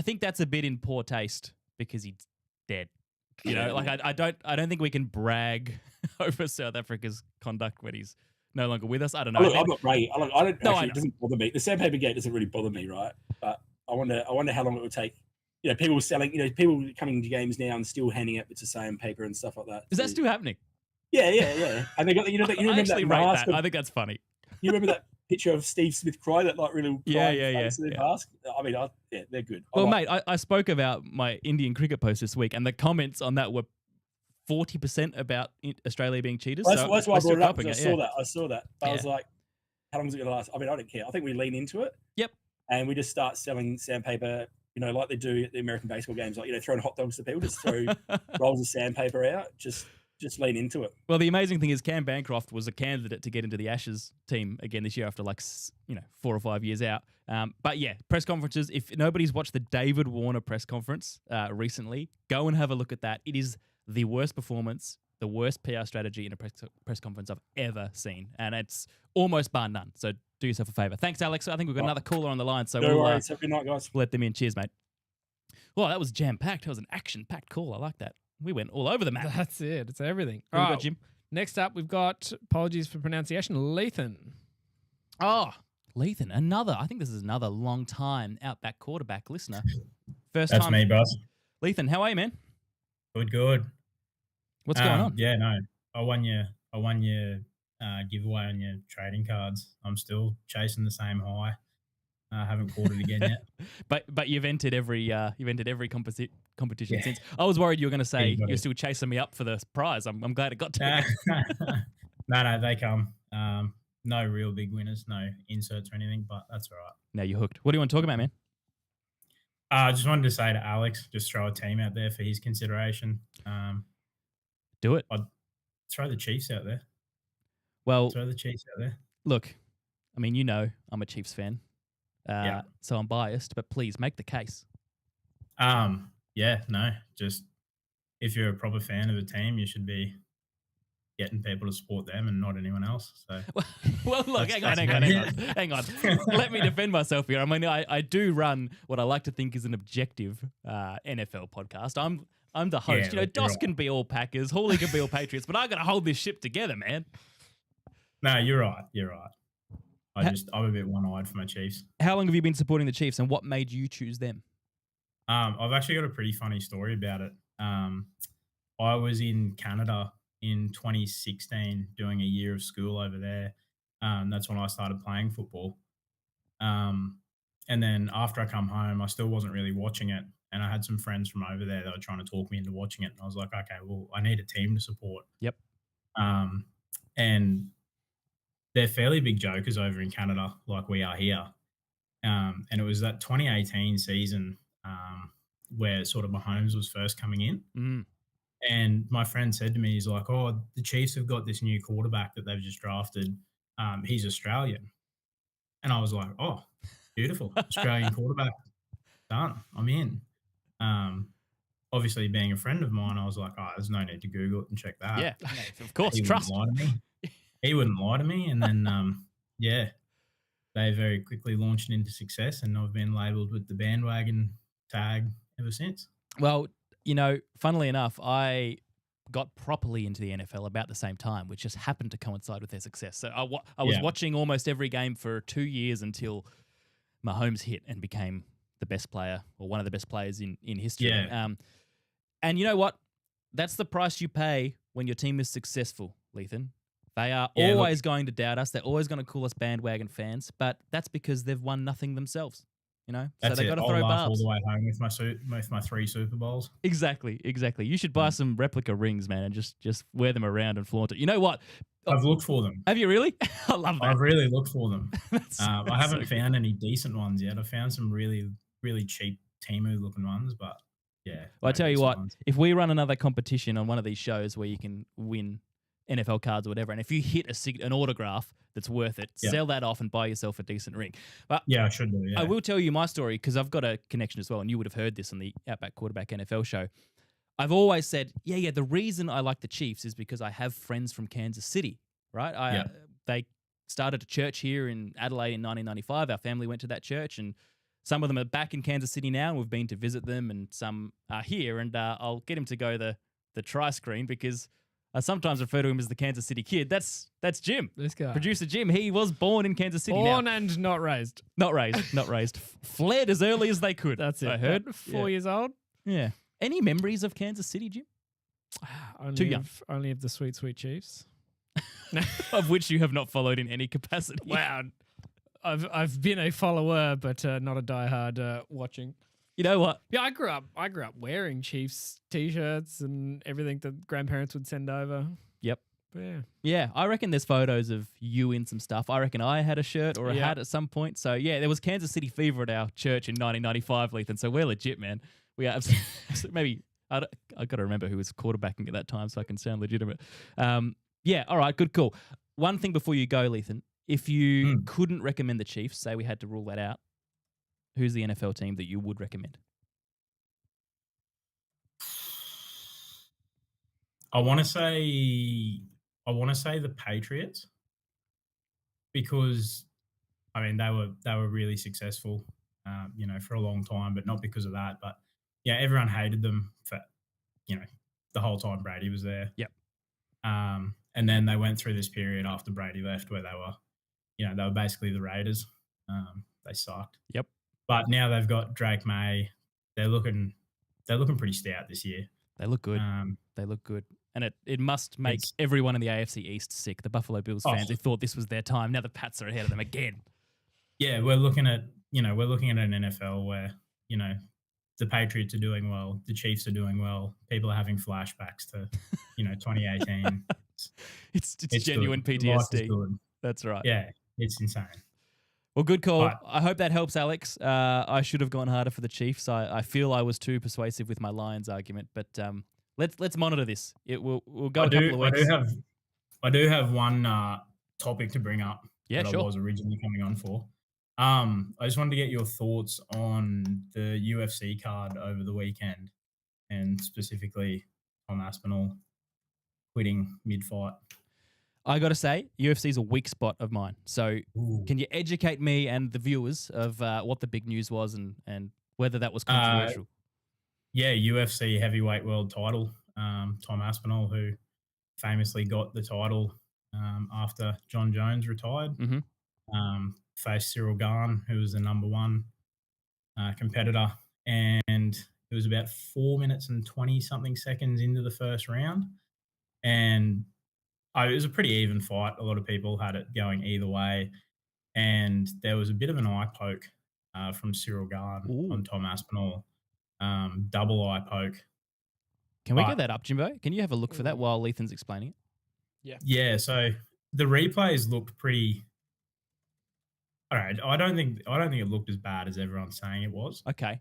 think that's a bit in poor taste because he's dead. I don't think we can brag over South Africa's conduct when he's no longer with us. I don't know. I'm not bragging. It doesn't bother me. The Sandpaper Gate doesn't really bother me, right? But I wonder how long it would take. People selling. People coming to games now and still handing out bits of sandpaper and stuff like that. Is that still happening? Yeah. And they got you remember that mask? I think that's funny. You remember that picture of Steve Smith cry, that like really yeah. mask? I mean, they're good. Well, mate, I spoke about my Indian cricket post this week, and the comments on that were 40% about Australia being cheaters. That's why I brought it up. I saw that. But I was like, how long is it going to last? I mean, I don't care. I think we lean into it. Yep. And we just start selling sandpaper, like they do at the American baseball games, like, throwing hot dogs to people, just throw rolls of sandpaper out, just lean into it. Well, the amazing thing is Cam Bancroft was a candidate to get into the Ashes team again this year after 4 or 5 years out. But yeah, press conferences. If nobody's watched the David Warner press conference recently, go and have a look at that. It is the worst performance, the worst PR strategy in a press conference I've ever seen. And it's almost bar none. So do yourself a favor. Thanks, Alex. I think we've got another caller on the line. So no worries. Have a good night, guys. We'll let them in. Cheers, mate. Well, that was jam-packed. That was an action-packed call. I like that. We went all over the map. That's it. It's everything. All right, Jim. Next up, we've got, apologies for pronunciation, Lethan. Oh, Lethan. I think this is another long time Outback quarterback listener. That's me, boss. Lethan, how are you, man? Good. What's going on? Yeah, no. I won your giveaway on your trading cards. I'm still chasing the same high. I haven't caught it again yet. But you've entered every competition since. I was worried you were going to say you're still chasing me up for the prize. I'm glad it got to me. No, they come. No real big winners, no inserts or anything, but that's all right. Now you're hooked. What do you want to talk about, man? I just wanted to say to Alex, just throw a team out there for his consideration. Do it. I'd throw the Chiefs out there. Well, throw the Chiefs out there. Look, I mean, I'm a Chiefs fan. So I'm biased, but please make the case. Just if you're a proper fan of a team, you should be getting people to support them and not anyone else. So, well, look, hang on. Let me defend myself here. I mean, I do run what I like to think is an objective NFL podcast. I'm the host. Dos can be all Packers, Hawley can be all Patriots, but I got to hold this ship together, man. No, you're right. I'm a bit one-eyed for my Chiefs. How long have you been supporting the Chiefs, and what made you choose them? I've actually got a pretty funny story about it. I was in Canada in 2016 doing a year of school over there. That's when I started playing football. And then after I come home, I still wasn't really watching it. And I had some friends from over there that were trying to talk me into watching it. And I was like, okay, well, I need a team to support. Yep. And they're fairly big jokers over in Canada, like we are here. And it was that 2018 season where sort of Mahomes was first coming in. Mm. And my friend said to me, he's like, oh, the Chiefs have got this new quarterback that they've just drafted. He's Australian. And I was like, oh, beautiful. Australian quarterback. Done. I'm in. Obviously, being a friend of mine, I was like, oh, there's no need to Google it and check that. Yeah, of course. He Trust. wouldn't lie to me. He wouldn't lie to me. And then, yeah, they very quickly launched into success. And I've been labelled with the bandwagon tag ever since. Well, you know, funnily enough, I got properly into the NFL about the same time, which just happened to coincide with their success. So I was watching almost every game for 2 years until Mahomes hit and became the best player or one of the best players in history. Yeah. And you know what? That's the price you pay when your team is successful, Lethan. They are always going to doubt us. They're always going to call us bandwagon fans, but that's because they've won nothing themselves. You know, that's so they got to throw laugh barbs all the way home with my 3 Super Bowls. Exactly. You should buy some replica rings, man, and just wear them around and flaunt it. You know what? I've looked for them. Have you really? I love that. I've really looked for them. I haven't found any decent ones yet. I found some really, really cheap Temu looking ones, but yeah. Well, I tell you what, ones. if we run another competition on one of these shows where you can win NFL cards or whatever, and if you hit an autograph that's worth it, sell that off and buy yourself a decent ring. But yeah, I should do. Yeah. I will tell you my story because I've got a connection as well, and you would have heard this on the Outback Quarterback NFL show. I've always said, the reason I like the Chiefs is because I have friends from Kansas City, right? They started a church here in Adelaide in 1995. Our family went to that church, and some of them are back in Kansas City now, and we've been to visit them, and some are here. And I'll get him to go the try screen because I sometimes refer to him as the Kansas City Kid. That's Jim. This guy. Producer Jim. He was born in Kansas City. Born and not raised. Not raised. Fled as early as they could. That's it. I heard. 4 years old. Yeah. Any memories of Kansas City, Jim? Too young. Only of the sweet, sweet Chiefs. Of which you have not followed in any capacity. Wow. I've been a follower, but not a diehard watching. You know what? Yeah, I grew up wearing Chiefs t-shirts and everything that grandparents would send over. Yep. But yeah. Yeah, I reckon there's photos of you in some stuff. I reckon I had a shirt or a hat at some point. So yeah, there was Kansas City fever at our church in 1995, Lethan. So we're legit, man. We are maybe I got to remember who was quarterbacking at that time so I can sound legitimate. Yeah, all right, good call. One thing before you go, Lethan, if you couldn't recommend the Chiefs, say we had to rule that out, who's the NFL team that you would recommend? I want to say the Patriots because I mean they were really successful, for a long time, but not because of that. But yeah, everyone hated them for the whole time Brady was there. Yep. And then they went through this period after Brady left where they were basically the Raiders. They sucked. Yep. But now they've got Drake May. They're looking pretty stout this year. They look good. They look good. And it must make everyone in the AFC East sick. The Buffalo Bills fans who thought this was their time. Now the Pats are ahead of them again. Yeah, we're looking at an NFL where, the Patriots are doing well, the Chiefs are doing well. People are having flashbacks to, 2018. It's genuine good. PTSD. That's right. Yeah, it's insane. Well, good call. Right. I hope that helps, Alex. I should have gone harder for the Chiefs. I feel I was too persuasive with my Lions argument, but let's monitor this. We'll go a couple of weeks. I do have one topic to bring up that I was originally coming on for. I just wanted to get your thoughts on the UFC card over the weekend, and specifically Tom Aspinall quitting mid-fight. I got to say, UFC is a weak spot of mine. So can you educate me and the viewers of what the big news was and whether that was controversial? UFC heavyweight world title. Tom Aspinall, who famously got the title after John Jones retired. Mm-hmm. faced Ciryl Gane, who was the number one competitor, and it was about 4 minutes and 20 something seconds into the first round, and it was a pretty even fight. A lot of people had it going either way, and there was a bit of an eye poke from Ciryl Gane on Tom Aspinall, double eye poke. Can we get that up, Jimbo? Can you have a look for that while Lethan's explaining it? Yeah. So the replays looked pretty. All right, I don't think it looked as bad as everyone's saying it was. Okay.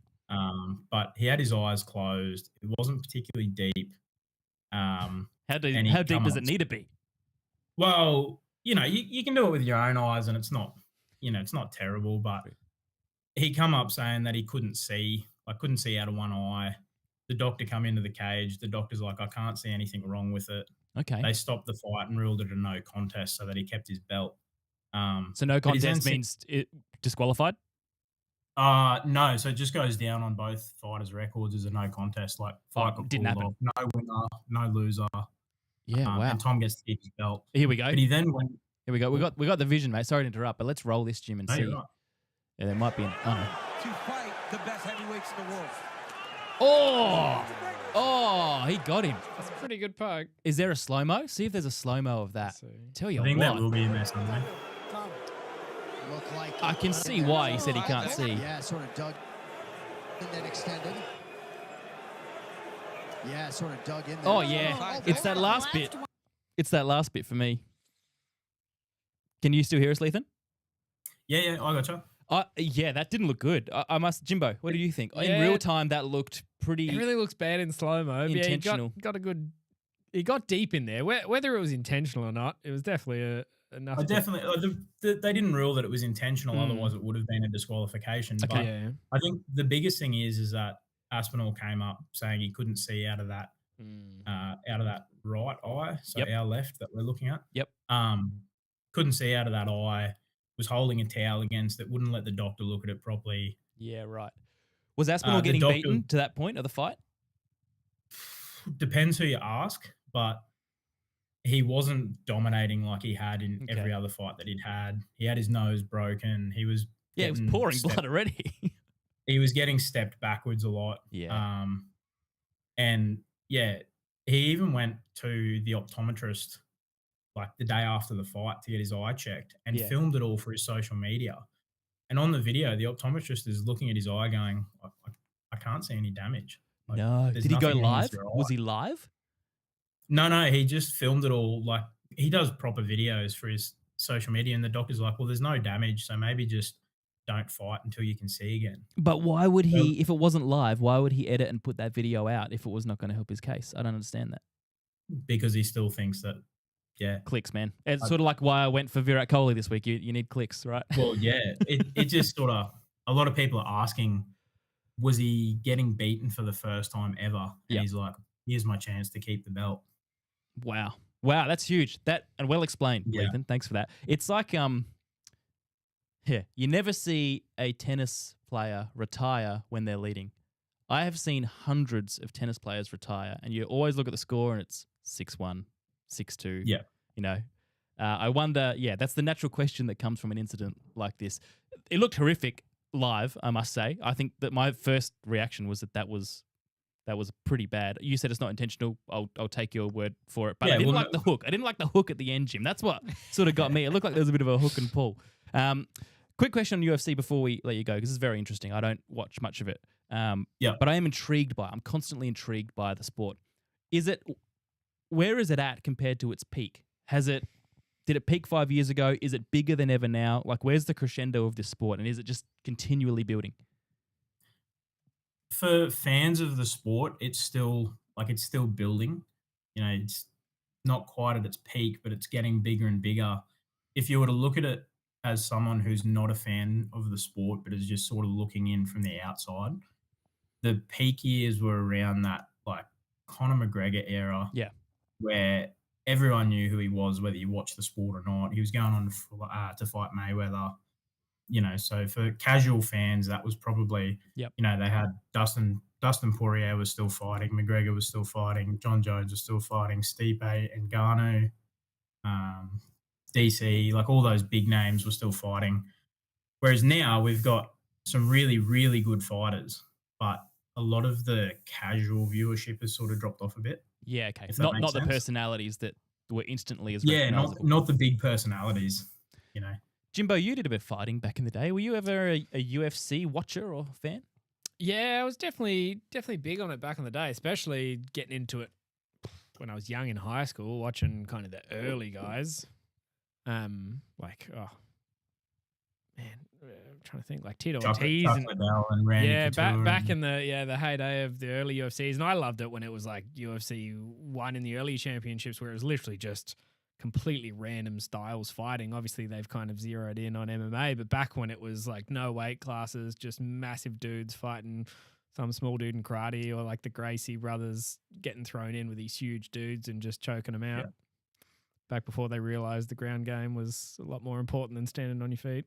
But he had his eyes closed. It wasn't particularly deep. How deep does it need to be? Well, you can do it with your own eyes, and it's not terrible. But he come up saying that he couldn't see out of one eye. The doctor come into the cage. The doctor's like, I can't see anything wrong with it. Okay. They stopped the fight and ruled it a no contest, so that he kept his belt. So no contest means disqualified? No, so it just goes down on both fighters' records as a no contest. Like fight got didn't pulled happen. off, no winner, no loser. Yeah, wow. And Tom gets to keep his belt. Here we go. But he then went. Here we go. We got the vision, mate. Sorry to interrupt, but let's roll this, Jim, and see. Right. Yeah, there might be an. Oh, no. To fight the best heavyweights in the world. Oh, he got him. That's a pretty good poke. Is there a slow-mo? See if there's a slow-mo of that. Tell you I think what. that will be in there somewhere. I can see why he said he can't see. Yeah, sort of dug and then extended. Yeah, sort of dug in there. Oh, yeah. It's that last bit. It's that last bit for me. Can you still hear us, Lethan? Yeah, I gotcha. Yeah, that didn't look good. I must, Jimbo, what do you think? In real time, that looked pretty. It really looks bad in slow-mo. Intentional. Yeah, he got deep in there. Whether it was intentional or not, it was definitely enough. They didn't rule that it was intentional. Otherwise, it would have been a disqualification. Okay. But Yeah. I think the biggest thing is that Aspinall came up saying he couldn't see out of that right eye, so our left that we're looking at. Yep. Couldn't see out of that eye. Was holding a towel against it. Wouldn't let the doctor look at it properly. Yeah, right. Was Aspinall getting beaten to that point of the fight? Depends who you ask, but he wasn't dominating like he had in every other fight that he'd had. He had his nose broken. He was it was pouring blood already. He was getting stepped backwards a lot. Yeah. And yeah, he even went to the optometrist like the day after the fight to get his eye checked and filmed it all for his social media. And on the video, the optometrist is looking at his eye going, I can't see any damage. Like, no. Did he go live? Was he live? No, he just filmed it all. Like he does proper videos for his social media, and the doctor's like, well, there's no damage, so maybe just don't fight until you can see again. But why would he, if it wasn't live, why would he edit and put that video out if it was not going to help his case? I don't understand that. Because he still thinks that, clicks, man. It's sort of like why I went for Virat Kohli this week. You need clicks, right? Well, yeah. It just sort of, a lot of people are asking, was he getting beaten for the first time ever? And he's like, here's my chance to keep the belt. Wow, that's huge. That and well explained, Lethan. Thanks for that. It's like you never see a tennis player retire when they're leading. I have seen hundreds of tennis players retire, and you always look at the score and it's 6-1, 6-2. Yeah. I wonder, that's the natural question that comes from an incident like this. It looked horrific live, I must say. I think that my first reaction was that was pretty bad. You said it's not intentional. I'll take your word for it. But I didn't like the hook. I didn't like the hook at the end, Jim. That's what sort of got me. It looked like there was a bit of a hook and pull. Quick question on UFC before we let you go, because this is very interesting. I don't watch much of it. But I am intrigued I'm constantly intrigued by the sport. Where is it at compared to its peak? Did it peak 5 years ago? Is it bigger than ever now? Like, where's the crescendo of this sport? And is it just continually building? For fans of the sport, it's still building. It's not quite at its peak, but it's getting bigger and bigger. If you were to look at it as someone who's not a fan of the sport, but is just sort of looking in from the outside, the peak years were around that like Conor McGregor era, where everyone knew who he was, whether you watched the sport or not. He was going on to fight Mayweather. So for casual fans, that was probably, they had Dustin Poirier was still fighting, McGregor was still fighting, John Jones was still fighting, Stipe and Gane. DC, like all those big names were still fighting. Whereas now we've got some really, really good fighters, but a lot of the casual viewership has sort of dropped off a bit. Yeah, okay. If that Not makes the sense. personalities that were instantly as Yeah, recognizable. not the big personalities, you know. Jimbo, you did a bit of fighting back in the day. Were you ever a UFC watcher or fan? Yeah, I was definitely big on it back in the day, especially getting into it when I was young in high school, watching kind of the early guys. Like, oh man, I'm trying to think, like Tito Ortiz Chuck and Liddell and Randy yeah, Couture back and- in the heyday of the early UFCs, and I loved it when it was like UFC 1 in the early championships, where it was literally just completely random styles fighting. Obviously, they've kind of zeroed in on MMA, but back when it was like no weight classes, just massive dudes fighting some small dude in karate, or like the Gracie brothers getting thrown in with these huge dudes and just choking them out. Yeah. Back before they realized the ground game was a lot more important than standing on your feet.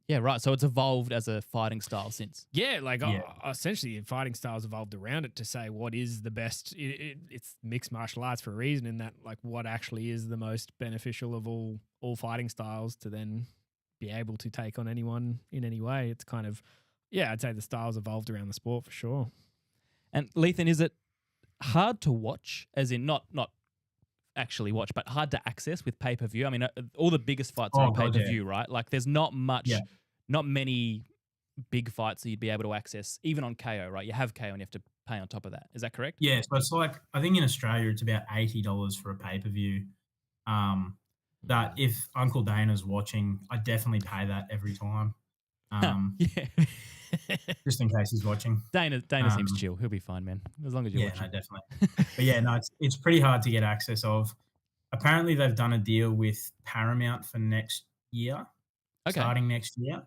Yeah, right. So it's evolved as a fighting style since. Yeah, like Yeah. essentially fighting styles evolved around it to say what is the best. It's mixed martial arts for a reason, in that like what actually is the most beneficial of all fighting styles to then be able to take on anyone in any way. It's kind of, yeah, I'd say the styles evolved around the sport for sure. And Lethan, is it hard to watch, as in not actually watch, but hard to access with pay-per-view? I mean, all the biggest fights are on God, pay-per-view, right? Like there's not much, Yeah. not many big fights that you'd be able to access, even on KO, right? You have KO and you have to pay on top of that. Is that correct? Yeah, so it's like, I think in Australia it's about $80 for a pay-per-view. That if Uncle Dana's watching, I definitely pay that every time. Yeah. Just in case he's watching. Dana seems chill. He'll be fine, man. As long as you're Yeah, watching. no, definitely. But yeah, no, it's pretty hard to get access of. Apparently, they've done a deal with Paramount for next year, Okay. starting next year.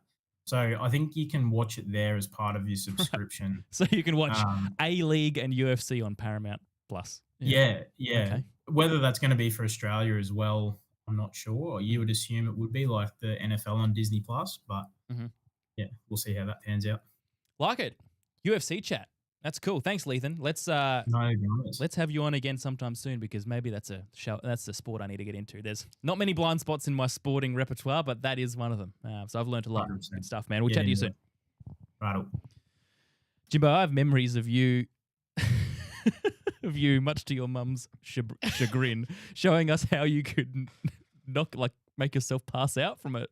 So I think you can watch it there as part of your subscription. So you can watch Um, A-League and UFC on Paramount Plus. Yeah. Okay. Whether that's going to be for Australia as well, I'm not sure. You would assume it would be like the NFL on Disney Plus, but Mhm. yeah, we'll see how that pans out. Like it. UFC chat. That's cool. Thanks, Lethan. Let's No dramas. let's have you on again sometime soon, because maybe that's a sport I need to get into. There's not many blind spots in my sporting repertoire, but that is one of them. So I've learned a lot. 100%. Good stuff, man. We'll Yeah, chat to you yeah. soon. Right. Jimbo, I have memories of you, of you, much to your mum's chagrin, showing us how you could make yourself pass out from a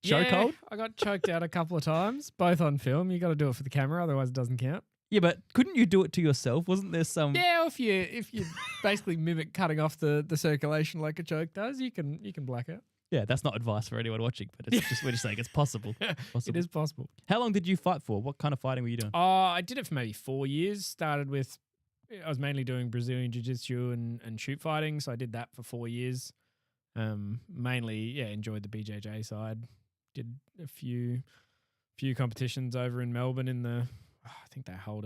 chokehold. I got choked out a couple of times, both on film. You got to do it for the camera, otherwise it doesn't count. Yeah, but couldn't you do it to yourself? Wasn't there some? Yeah, if you basically mimic cutting off the circulation like a choke does, you can black out. Yeah, that's not advice for anyone watching, but it's just we're just saying it's possible. It is possible. How long did you fight for? What kind of fighting were you doing? I did it for maybe 4 years. Started with, I was mainly doing Brazilian Jiu-Jitsu and shoot fighting, so I did that for 4 years. Mainly, yeah, enjoyed the BJJ side. Did a few competitions over in Melbourne in the, I think they hold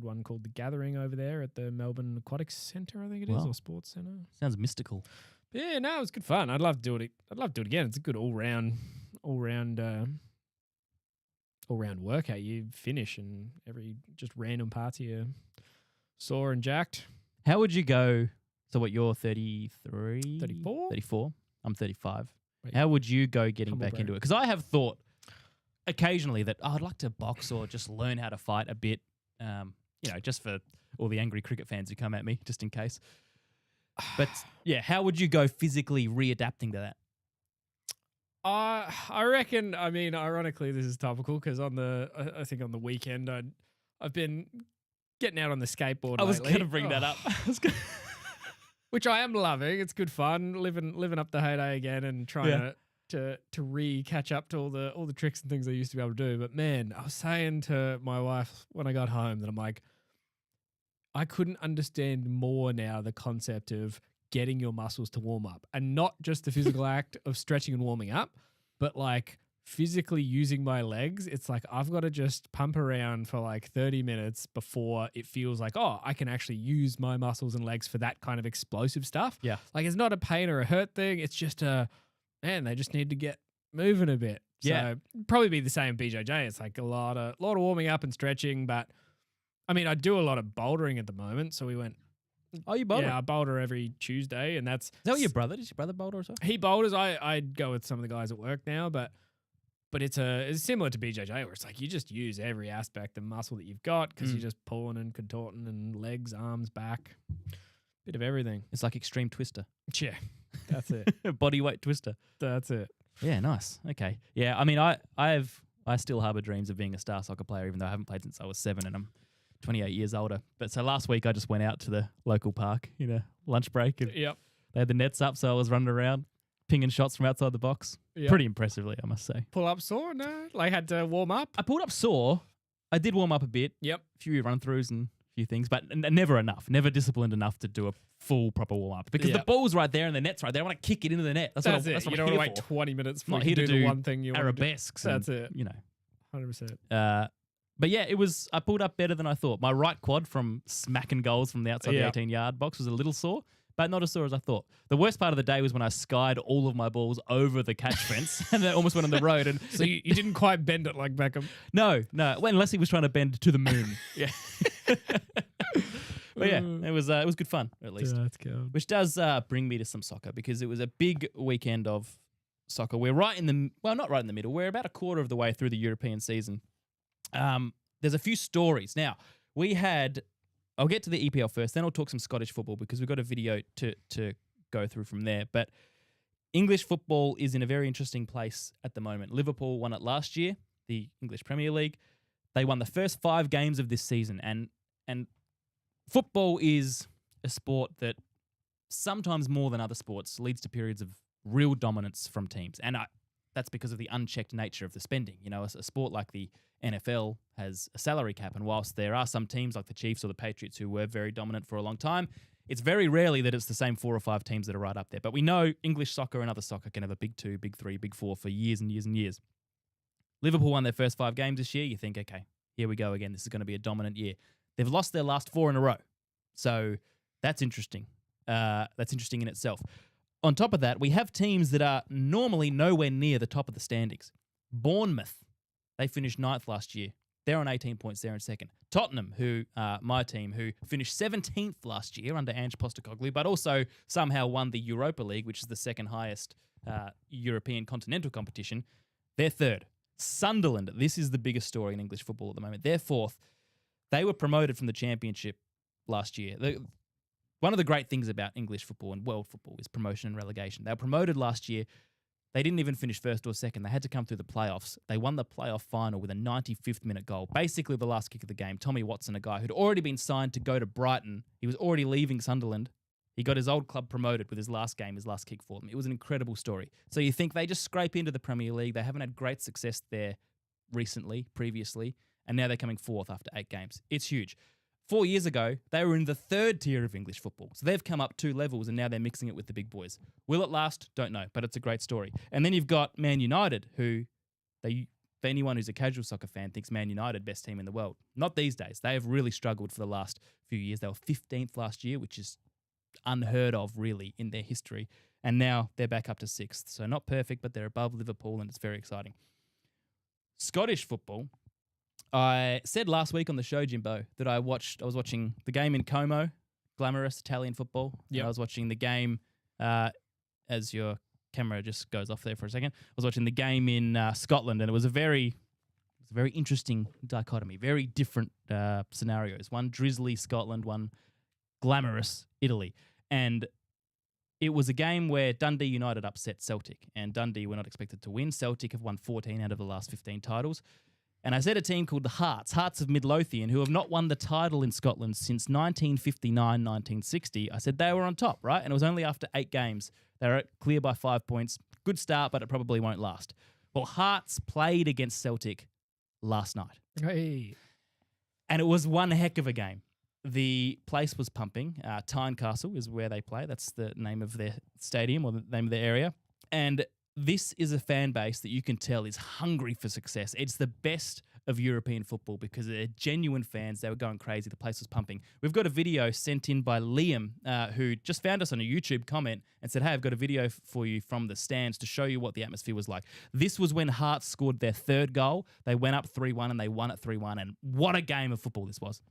one called the Gathering over there at the Melbourne Aquatics Centre, I think it is, Wow. or Sports Centre. Sounds mystical. But yeah, no, it was good fun. I'd love to do it. I'd love to do it again. It's a good all round workout. You finish and every just random parts of you sore and jacked. How would you go? So what, you're 33? 34? 34. I'm 35. Wait, How would you go getting humble back brag. into it? Because I have thought occasionally that I'd like to box or just learn how to fight a bit, just for all the angry cricket fans who come at me, just in case. But yeah, how would you go physically readapting to that? I reckon. I mean, ironically, this is topical because I think on the weekend I've been getting out on the skateboard. I was lately. going to bring that up. Which I am loving. It's good fun living up the heyday again and trying to catch up to all the tricks and things I used to be able to do. But man, I was saying to my wife when I got home that I'm like, I couldn't understand more now the concept of getting your muscles to warm up, and not just the physical act of stretching and warming up, but like physically using my legs. It's like I've got to just pump around for like 30 minutes before it feels like, oh, I can actually use my muscles and legs for that kind of explosive stuff. Yeah. Like it's not a pain or a hurt thing. It's just they just need to get moving a bit. Yeah. So probably be the same BJJ. It's like a lot of warming up and stretching, but I mean, I do a lot of bouldering at the moment. So we went Oh, you boulder? Yeah, I boulder every Tuesday, and that's... Is that what your brother? Does your brother boulder or something? He boulders. I'd go with some of the guys at work now, but it's similar to BJJ, where it's like you just use every aspect of muscle that you've got because you're just pulling and contorting and legs, arms, back, bit of everything. It's like extreme twister. Yeah, that's it. Body weight twister. That's it. Yeah, nice. Okay. Yeah, I mean, I still harbour dreams of being a star soccer player, even though I haven't played since I was 7 and I'm 28 years older. But so last week I just went out to the local park in a lunch break and Yep. they had the nets up, so I was running around, pinging shots from outside the box. Yep. Pretty impressively, I must say. Pull up sore? No, like had to warm up. I pulled up sore. I did warm up a bit. Yep. A few run-throughs and a few things, but never enough. Never disciplined enough to do a full proper warm-up. Because the ball's right there and the net's right there. I want to kick it into the net. That's what it. I'm You don't here want to wait for. 20 minutes for Not you here to to do do the one thing you want to do. Arabesques. That's and, it. You know. 100%. But yeah, I pulled up better than I thought. My right quad from smacking goals from the outside the 18-yard box was a little sore, but not as sore as I thought. The worst part of the day was when I skied all of my balls over the catch fence and it almost went on the road. And So you didn't quite bend it like Beckham. No, well, unless he was trying to bend to the moon. Yeah. But yeah, it was good fun, at least. Yeah, that's good. Which does bring me to some soccer because it was a big weekend of soccer. We're not right in the middle. We're about a quarter of the way through the European season. There's a few stories. Now, I'll get to the EPL first, then I'll talk some Scottish football because we've got a video to go through from there. But English football is in a very interesting place at the moment. Liverpool won it last year, the English Premier League. They won the first 5 games of this season. And football is a sport that sometimes more than other sports leads to periods of real dominance from teams. And that's because of the unchecked nature of the spending. You know, a sport like the NFL has a salary cap. And whilst there are some teams like the Chiefs or the Patriots who were very dominant for a long time, it's very rarely that it's the same 4 or 5 teams that are right up there. But we know English soccer and other soccer can have a big 2, big 3, big 4 for years and years and years. Liverpool won their first 5 games this year. You think, okay, here we go again. This is going to be a dominant year. They've lost their last 4 in a row. So that's interesting. That's interesting in itself. On top of that, we have teams that are normally nowhere near the top of the standings. Bournemouth, they finished 9th last year. They're on 18 points. They're in second. Tottenham, my team, who finished 17th last year under Ange Postecoglou, but also somehow won the Europa League, which is the second highest European continental competition. They're 3rd. Sunderland, this is the biggest story in English football at the moment. They're 4th. They were promoted from the Championship last year. One of the great things about English football and world football is promotion and relegation. They were promoted last year. They didn't even finish 1st or 2nd. They had to come through the playoffs. They won the playoff final with a 95th minute goal, basically the last kick of the game. Tommy Watson, a guy who'd already been signed to go to Brighton. He was already leaving Sunderland. He got his old club promoted with his last game, his last kick for them. It was an incredible story. So you think they just scrape into the Premier League. They haven't had great success there previously, and now they're coming 4th after 8 games. It's huge. 4 years ago, they were in the 3rd tier of English football. So they've come up 2 levels and now they're mixing it with the big boys. Will it last? Don't know, but it's a great story. And then you've got Man United, who, for anyone who's a casual soccer fan, thinks Man United best team in the world. Not these days. They have really struggled for the last few years. They were 15th last year, which is unheard of, really, in their history. And now they're back up to 6th. So not perfect, but they're above Liverpool and it's very exciting. Scottish football. I said last week on the show, Jimbo, that I was watching the game in Como, glamorous Italian football. Yep. I was watching the game, as your camera just goes off there for a second. I was watching the game in Scotland, and it was a very interesting dichotomy, very different scenarios. One drizzly Scotland, one glamorous Italy. And it was a game where Dundee United upset Celtic, and Dundee were not expected to win. Celtic have won 14 out of the last 15 titles. And I said a team called the Hearts of Midlothian, who have not won the title in Scotland since 1959-1960. I said they were on top, right? And it was only after 8 games. They were clear by 5 points. Good start, but it probably won't last. Well, Hearts played against Celtic last night. Hey. And it was one heck of a game. The place was pumping. Tynecastle is where they play. That's the name of their stadium or the name of their area. And this is a fan base that you can tell is hungry for success. It's the best of European football because they're genuine fans. They were going crazy. The place was pumping. We've got a video sent in by Liam, who just found us on a YouTube comment and said, hey, I've got a video for you from the stands to show you what the atmosphere was like. This was when Hearts scored their 3rd goal. They went up 3-1 and they won at 3-1. And what a game of football this was.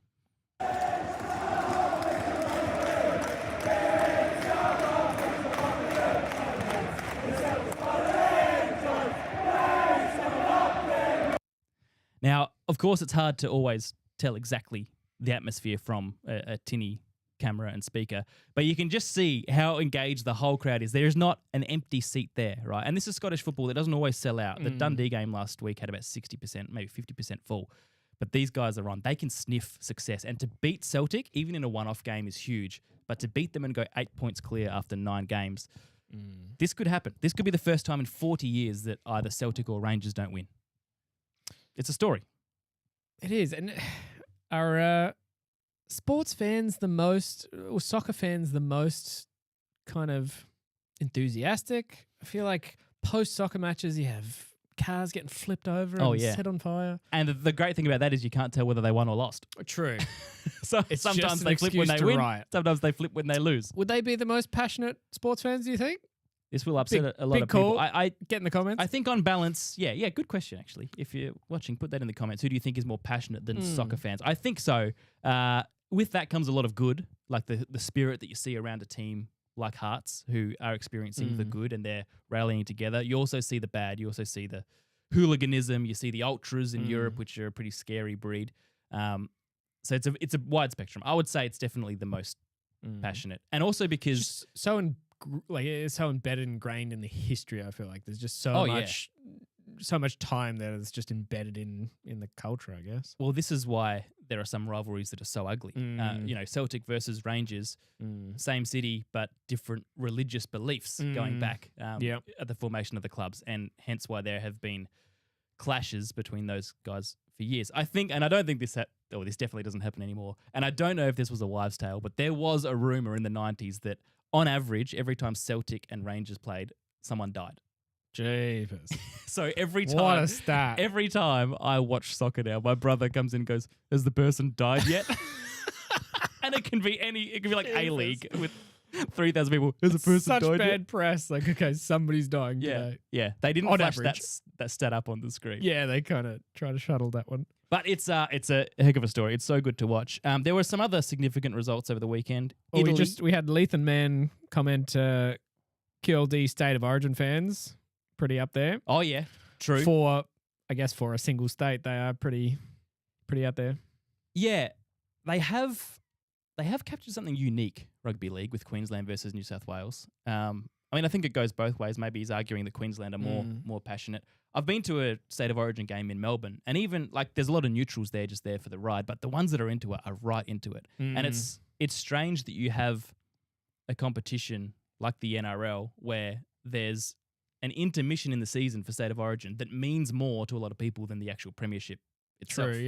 Now, of course, it's hard to always tell exactly the atmosphere from a tinny camera and speaker, but you can just see how engaged the whole crowd is. There's not an empty seat there, right? And this is Scottish football that doesn't always sell out. The Dundee game last week had about 60%, maybe 50% full. But these guys are on. They can sniff success. And to beat Celtic, even in a one-off game, is huge. But to beat them and go 8 points clear after 9 games, this could happen. This could be the first time in 40 years that either Celtic or Rangers don't win. It's a story. It is. And are sports fans the most, or soccer fans the most kind of enthusiastic? I feel like post-soccer matches, you have cars getting flipped over and set on fire. And the great thing about that is you can't tell whether they won or lost. True. So It's sometimes just an they flip when excuse they to win. riot. Sometimes they flip when they lose. Would they be the most passionate sports fans, do you think? This will upset a lot big of people. call. Get in the comments. I think on balance, yeah, good question actually. If you're watching, put that in the comments. Who do you think is more passionate than soccer fans? I think so. With that comes a lot of good, like the spirit that you see around a team like Hearts, who are experiencing the good and they're rallying together. You also see the bad. You also see the hooliganism. You see the ultras in Europe, which are a pretty scary breed. So it's a wide spectrum. I would say it's definitely the most passionate, and also because it's so embedded, ingrained in the history. I feel like there's just so much time that is just embedded in the culture, I guess. Well, this is why there are some rivalries that are so ugly. Celtic versus Rangers, same city, but different religious beliefs going back at the formation of the clubs, and hence why there have been clashes between those guys for years. I think, and I don't think this definitely doesn't happen anymore, and I don't know if this was a wives' tale, but there was a rumour in the 90s that on average, every time Celtic and Rangers played, someone died. Jeepers. So every time, what a stat. Every time I watch soccer now, my brother comes in and goes, "Has the person died yet?" And it can be like A-League with 3,000 people. Has a person Such died bad yet? press. Like, okay, somebody's dying today. Yeah. They didn't On flash average. that stat up on the screen. Yeah, they kind of try to shuttle that one. But it's a heck of a story. It's so good to watch. There were some other significant results over the weekend. Well, Italy, we had Lethan Man comment QLD State of Origin fans pretty up there. Oh yeah, true. For a single state, they are pretty up there. Yeah, they have captured something unique, rugby league, with Queensland versus New South Wales. I think it goes both ways. Maybe he's arguing that Queensland are more passionate. I've been to a State of Origin game in Melbourne, and even there's a lot of neutrals there just there for the ride, but the ones that are into it are right into it. And it's strange that you have a competition like the NRL where there's an intermission in the season for State of Origin that means more to a lot of people than the actual premiership itself. True,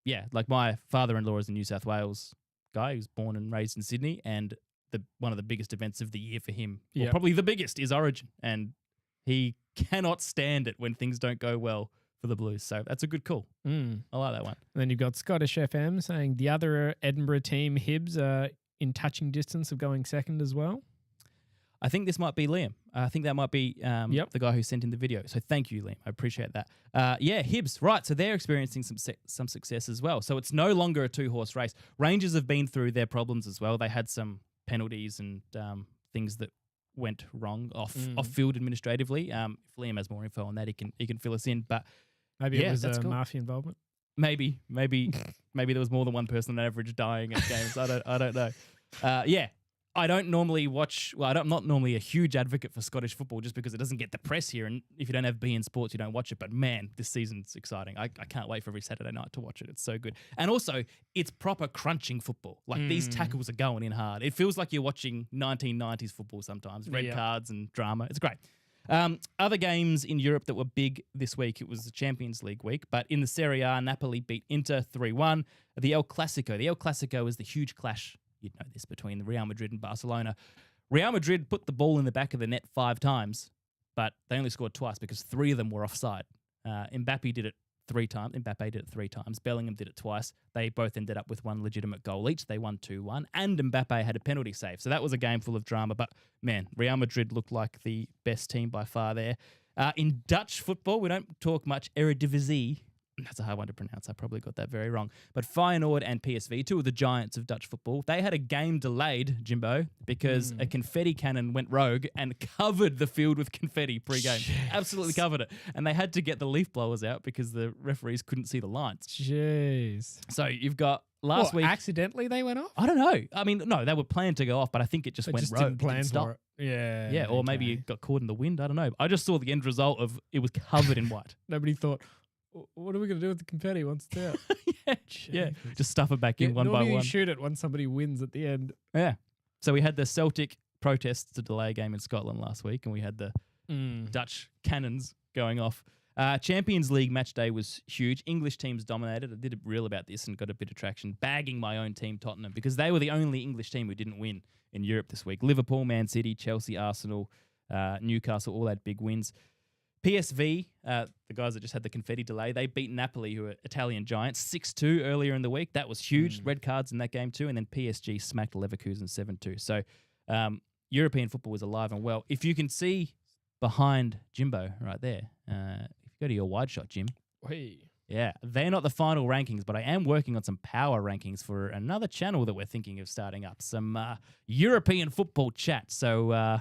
yeah. Like my father-in-law is a New South Wales guy who's born and raised in Sydney, and one of the biggest events of the year for him, or probably the biggest, is Origin, and he cannot stand it when things don't go well for the Blues. So that's a good call. I like that one. And then you've got Scottish FM saying the other Edinburgh team, Hibs, are in touching distance of going second as well. I think this might be Liam. I think that might be the guy who sent in the video. So thank you, Liam. I appreciate that. Hibs, right. So they're experiencing some success as well. So it's no longer a 2-horse race. Rangers have been through their problems as well. They had some penalties and things that went wrong off field administratively. If Liam has more info on that, he can fill us in. But maybe it was a mafia involvement. Maybe there was more than one person on average dying at games. I don't know. I don't normally watch. Well, I'm not normally a huge advocate for Scottish football just because it doesn't get the press here. And if you don't have beIN Sports, you don't watch it. But man, this season's exciting. I can't wait for every Saturday night to watch it. It's so good. And also, it's proper crunching football. Like these tackles are going in hard. It feels like you're watching 1990s football sometimes. Red cards and drama. It's great. Other games in Europe that were big this week, it was the Champions League week. But in the Serie A, Napoli beat Inter 3-1. The El Clasico is the huge clash. You'd know this, between Real Madrid and Barcelona. Real Madrid put the ball in the back of the net 5 times, but they only scored twice because 3 of them were offside. Mbappe did it 3 times. Bellingham did it twice. They both ended up with 1 legitimate goal each. They won 2-1, and Mbappe had a penalty save. So that was a game full of drama. But man, Real Madrid looked like the best team by far there. In Dutch football, we don't talk much Eredivisie That's a hard one to pronounce. I probably got that very wrong. But Feyenoord and PSV, two of the giants of Dutch football, they had a game delayed, Jimbo, because a confetti cannon went rogue and covered the field with confetti pre-game. Absolutely covered it. And they had to get the leaf blowers out because the referees couldn't see the lines. Jeez. So you've got last week. Accidentally they went off? I don't know. I mean, no, they were planned to go off, but I think it just They went just rogue. didn't plan It didn't stop. for it. Yeah. Yeah, or maybe it got caught in the wind. I don't know. I just saw the end result of it was covered in white. Nobody thought, what are we going to do with the confetti once it's out? yeah. Just stuff it back in one by normally one. You shoot it once somebody wins at the end. Yeah. So we had the Celtic protests to delay a game in Scotland last week, and we had the Dutch cannons going off. Champions League match day was huge. English teams dominated. I did a reel about this and got a bit of traction, bagging my own team, Tottenham, because they were the only English team who didn't win in Europe this week. Liverpool, Man City, Chelsea, Arsenal, Newcastle all had big wins. PSV, the guys that just had the confetti delay, they beat Napoli, who are Italian giants, 6-2 earlier in the week. That was huge. Red cards in that game too. And then PSG smacked Leverkusen 7-2. So European football was alive and well. If you can see behind Jimbo right there, if you go to your wide shot, Jim. Hey. Yeah, they're not the final rankings, but I am working on some power rankings for another channel that we're thinking of starting up, some European football chat. So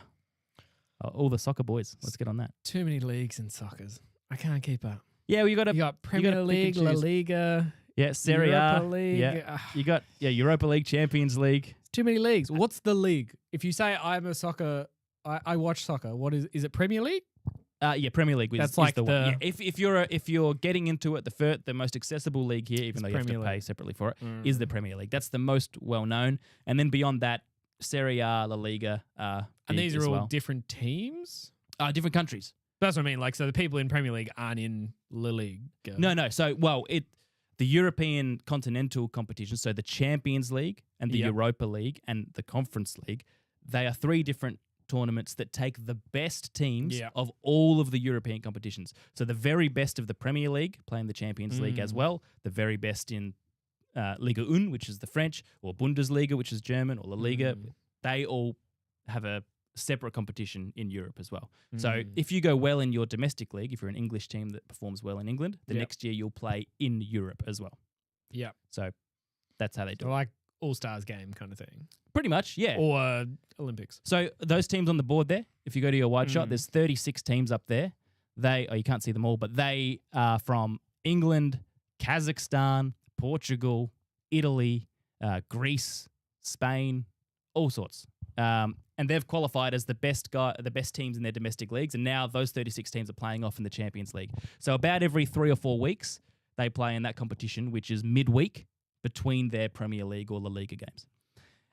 all the soccer boys, let's get on that. Too many leagues in soccers. I can't keep up. Yeah, well, you got Premier League, La Liga. Yeah, Serie A. Europa League. Yeah. You got Europa League, Champions League. Too many leagues. What's the league? If you say I'm a soccer, I watch soccer. What is it? Premier League? Yeah, Premier League. That's is like the one. Yeah, if you're getting into it, the most accessible league here, even though you have to pay separately for it, is the Premier League. That's the most well known, and then beyond that, Serie A, La Liga. And these are all different teams. Different countries. That's what I mean. Like, so the people in Premier League aren't in La Liga. No. So, the European continental competition, so the Champions League and the Europa League and the Conference League, they are three different tournaments that take the best teams of all of the European competitions. So the very best of the Premier League playing the Champions League as well, the very best in Ligue 1, which is the French, or Bundesliga, which is German, or La Liga, they all have a separate competition in Europe as well. So if you go well in your domestic league, if you're an English team that performs well in England, the next year you'll play in Europe as well. Yeah. So that's how they do it. Like All-Stars game kind of thing. Pretty much, yeah. Or Olympics. So those teams on the board there, if you go to your wide shot, there's 36 teams up there. You can't see them all, but they are from England, Kazakhstan, Portugal, Italy, Greece, Spain, all sorts. And they've qualified as the best teams in their domestic leagues, and now those 36 teams are playing off in the Champions League. So about every 3 or 4 weeks, they play in that competition, which is midweek between their Premier League or La Liga games.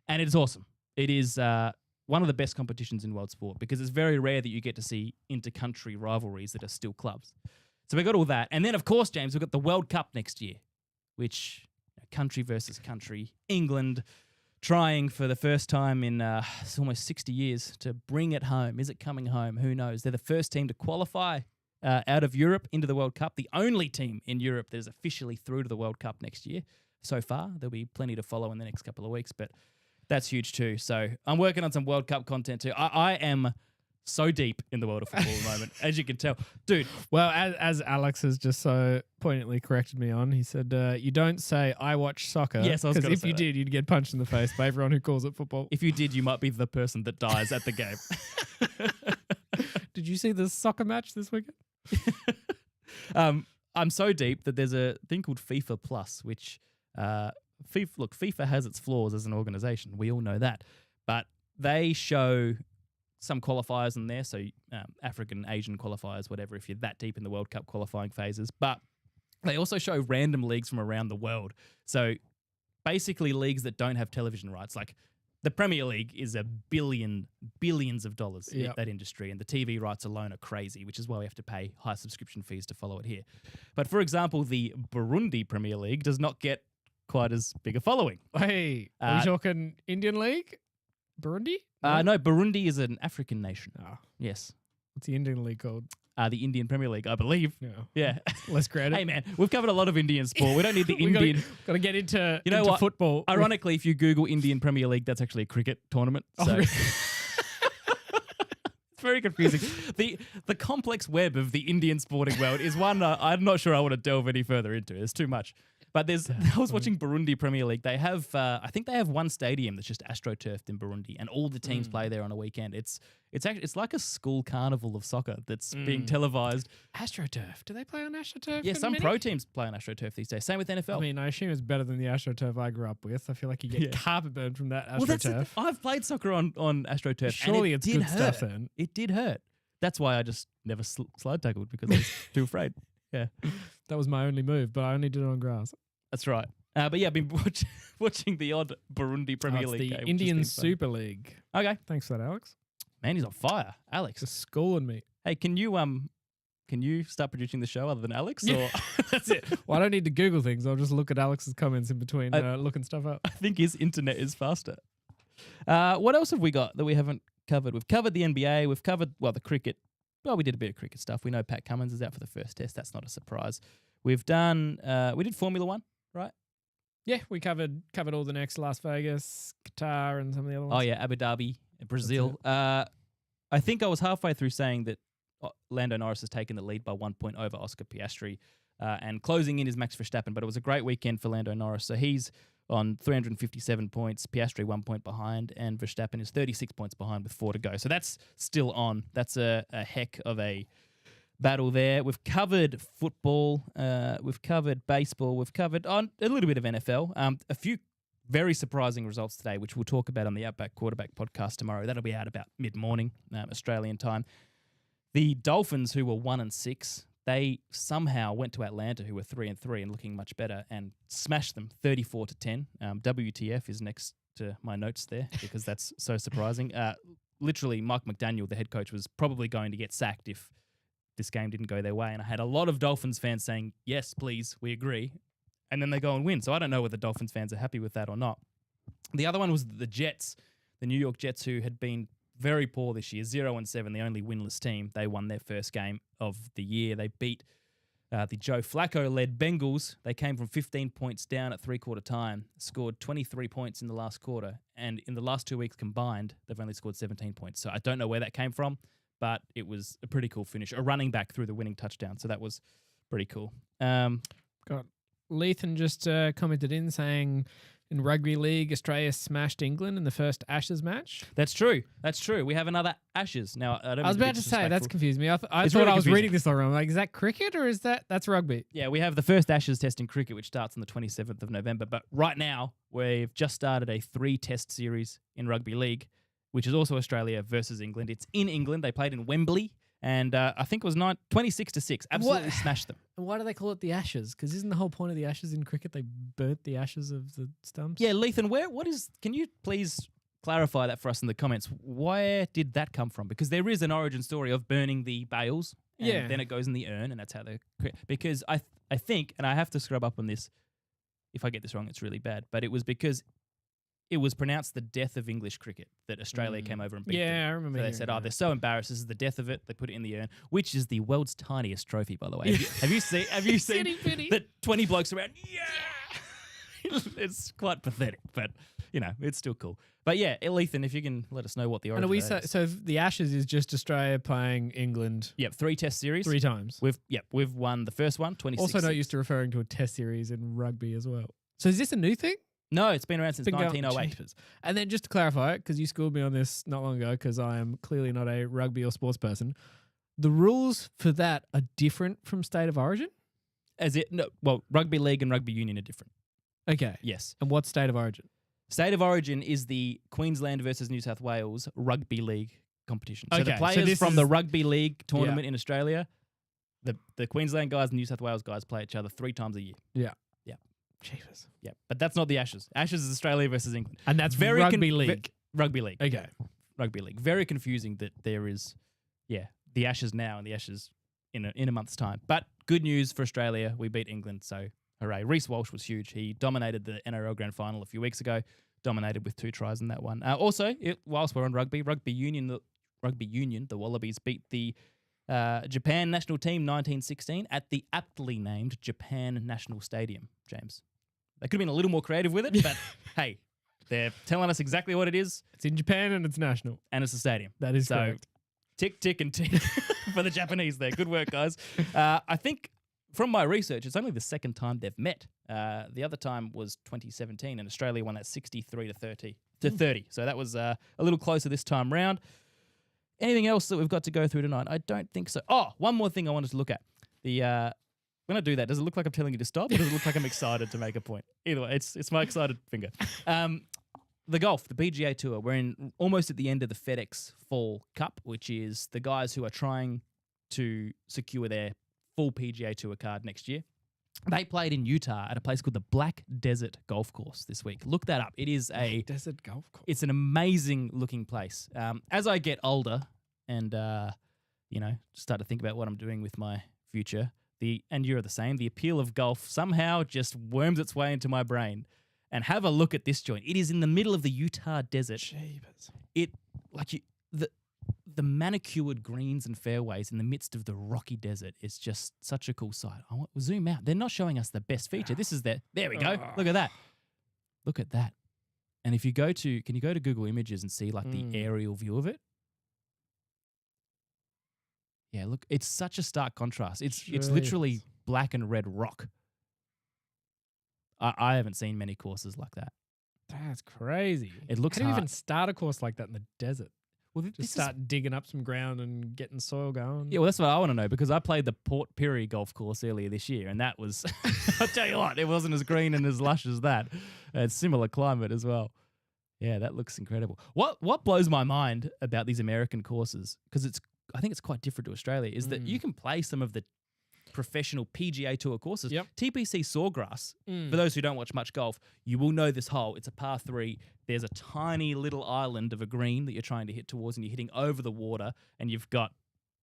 And it's awesome. It is one of the best competitions in world sport because it's very rare that you get to see inter-country rivalries that are still clubs. So we've got all that. And then, of course, James, we've got the World Cup next year, which country versus country, England trying for the first time in almost 60 years to bring it home. Is it coming home? Who knows? They're the first team to qualify out of Europe into the World Cup, the only team in Europe that is officially through to the World Cup next year. So far, there'll be plenty to follow in the next couple of weeks, but that's huge too. So I'm working on some World Cup content too. I am so deep in the world of football at the moment, as you can tell. Dude. Well, as Alex has just so poignantly corrected me on, he said, you don't say, I watch soccer. Yes, I was going to say because if you did, you'd get punched in the face by everyone who calls it football. If you did, you might be the person that dies at the game. Did you see the soccer match this weekend? I'm so deep that there's a thing called FIFA Plus, which FIFA has its flaws as an organization. We all know that. But they show some qualifiers in there, so African, Asian qualifiers, whatever, if you're that deep in the World Cup qualifying phases. But they also show random leagues from around the world. So basically leagues that don't have television rights. Like the Premier League is billions of dollars in that industry, and the TV rights alone are crazy, which is why we have to pay high subscription fees to follow it here. But for example, the Burundi Premier League does not get quite as big a following. Hey, are we talking Indian League? Burundi? No, Burundi is an African nation. Oh. Yes. What's the Indian League called? The Indian Premier League, I believe. No. Yeah. Less creative. Hey, man, we've covered a lot of Indian sport. We don't need the Indian. Got to get into, into what? Football. Ironically, if you Google Indian Premier League, that's actually a cricket tournament. So very confusing. The complex web of the Indian sporting world is one I'm not sure I want to delve any further into. There's too much. But I was watching Burundi Premier League. They have, I think they have one stadium that's just astroturfed in Burundi, and all the teams play there on a weekend. It's like a school carnival of soccer that's being televised. AstroTurf. Do they play on AstroTurf? Yeah, some pro teams play on AstroTurf these days. Same with NFL. I mean, I assume it's better than the AstroTurf I grew up with. I feel like you get carpet burned from that AstroTurf. I've played soccer on AstroTurf. Surely and it's good stuff then. It did hurt. That's why I just never slide tackled, because I was too afraid. Yeah, that was my only move, but I only did it on grass. That's right. But yeah, I've been watching the odd Burundi Premier League the game. Indian Super League. Okay. Thanks for that, Alex. Man, he's on fire. Alex. Just schooling me. Hey, can you start producing the show other than Alex? Or That's it. Well, I don't need to Google things. I'll just look at Alex's comments in between looking stuff up. I think his internet is faster. What else have we got that we haven't covered? We've covered the NBA. We've covered, the cricket. Well, we did a bit of cricket stuff. We know Pat Cummins is out for the first test. That's not a surprise. We've done, we did Formula One, right? Yeah, we covered all the next Las Vegas, Qatar, and some of the other ones. Oh, yeah, Abu Dhabi, Brazil. I think I was halfway through saying that Lando Norris has taken the lead by 1 point over Oscar Piastri and closing in is Max Verstappen, but it was a great weekend for Lando Norris. So he's on 357 points, Piastri 1 point behind, and Verstappen is 36 points behind with 4 to go. So that's still on. That's a heck of a battle there. We've covered football, we've covered baseball, we've covered a little bit of NFL. A few very surprising results today, which we'll talk about on the Outback Quarterback podcast tomorrow. That'll be out about mid-morning Australian time. The Dolphins, who were 1-6, they somehow went to Atlanta, who were 3-3 and looking much better, and smashed them 34-10. WTF is next to my notes there because that's so surprising. Literally, Mike McDaniel, the head coach, was probably going to get sacked if this game didn't go their way. And I had a lot of Dolphins fans saying, yes, please, we agree. And then they go and win. So I don't know whether Dolphins fans are happy with that or not. The other one was the Jets, the New York Jets, who had been very poor this year, 0-7, the only winless team. They won their first game of the year. They beat the Joe Flacco-led Bengals. They came from 15 points down at three-quarter time, scored 23 points in the last quarter, and in the last 2 weeks combined, they've only scored 17 points. So I don't know where that came from, but it was a pretty cool finish. A running back through the winning touchdown, so that was pretty cool. Got Lethan just commented in saying, in Rugby League, Australia smashed England in the first Ashes match. That's true. That's true. We have another Ashes. Now, I was about to say, that's confused me. I thought really I was reading this all wrong. Like, is that cricket or is that's rugby? Yeah, we have the first Ashes test in cricket, which starts on the 27th of November. But right now, we've just started a 3-test series in Rugby League, which is also Australia versus England. It's in England. They played in Wembley. And I think it was 26-6. Absolutely smashed them. And why do they call it the Ashes? Because isn't the whole point of the Ashes in cricket they burnt the ashes of the stumps? Yeah, Lethan, can you please clarify that for us in the comments? Where did that come from? Because there is an origin story of burning the bales. And then it goes in the urn, and that's how they... Because I think, and I have to scrub up on this, if I get this wrong, it's really bad, but it was because it was pronounced the death of English cricket that Australia came over and beat them. Yeah, I remember. So they said, they're so embarrassed. This is the death of it. They put it in the urn, which is the world's tiniest trophy, by the way. Have you seen that 20 blokes around? Yeah! It's quite pathetic, but, it's still cool. But yeah, Lethan, if you can let us know what the origin is. So the Ashes is just Australia playing England. Yep, 3-test series. 3 times. We've won the first one, 26. Also not used to referring to a test series in rugby as well. So is this a new thing? No, it's been around since 1908. And then just to clarify it, because you schooled me on this not long ago, because I am clearly not a rugby or sports person, the rules for that are different from state of origin? Rugby league and rugby union are different. Okay. Yes. And what's state of origin? State of origin is the Queensland versus New South Wales rugby league competition. So Okay, the players from the rugby league tournament Yeah. in Australia, the Queensland guys and New South Wales guys play each other 3 times a year. Yeah. Yeah. Jeepers. Yeah, but that's not the Ashes. Ashes is Australia versus England. And that's very rugby league. Rugby league. Okay. Rugby league. Very confusing that there is, the Ashes now and the Ashes in a month's time. But good news for Australia. We beat England, so hooray. Reece Walsh was huge. He dominated the NRL Grand Final a few weeks ago. Dominated with 2 tries in that one. Also, whilst we're on rugby union, the Wallabies beat the Japan national team 1916 at the aptly named Japan National Stadium, James. They could have been a little more creative with it, but hey, they're telling us exactly what it is. It's in Japan and it's national. And it's a stadium. That is correct. Tick, tick, and tick for the Japanese there. Good work, guys. I think from my research, it's only the second time they've met. The other time was 2017, and Australia won that 63 to 30. So that was a little closer this time round. Anything else that we've got to go through tonight? I don't think so. Oh, one more thing I wanted to look at. When I do that, does it look like I'm telling you to stop, or does it look like I'm excited to make a point? Either way, it's my excited finger. The golf, the PGA Tour, we're almost at the end of the FedEx Fall Cup, which is the guys who are trying to secure their full PGA Tour card next year. They played in Utah at a place called the Black Desert Golf Course this week. Look that up. It is a desert golf course. It's an amazing looking place. As I get older and start to think about what I'm doing with my future, and you're the same, the appeal of golf somehow just worms its way into my brain. And have a look at this joint. It is in the middle of the Utah desert. Jeebus. The manicured greens and fairways in the midst of the rocky desert is just such a cool sight. I want to zoom out. They're not showing us the best feature. This is there we go. Look at that. Look at that. And if you can you go to Google Images and see like the aerial view of it? Yeah, look, it's such a stark contrast. It's literally black and red rock. I haven't seen many courses like that. That's crazy. It looks How do you hard. even start a course like that in the desert? Well, Just start digging up some ground and getting soil going. Yeah, well, that's what I want to know, because I played the Port Pirie golf course earlier this year, and that was, I'll tell you what, it wasn't as green and as lush as that. It's similar climate as well. Yeah, that looks incredible. What blows my mind about these American courses, because I think it's quite different to Australia, is that you can play some of the professional PGA Tour courses. Yep. TPC Sawgrass, for those who don't watch much golf, you will know this hole. It's a par 3. There's a tiny little island of a green that you're trying to hit towards, and you're hitting over the water, and you've got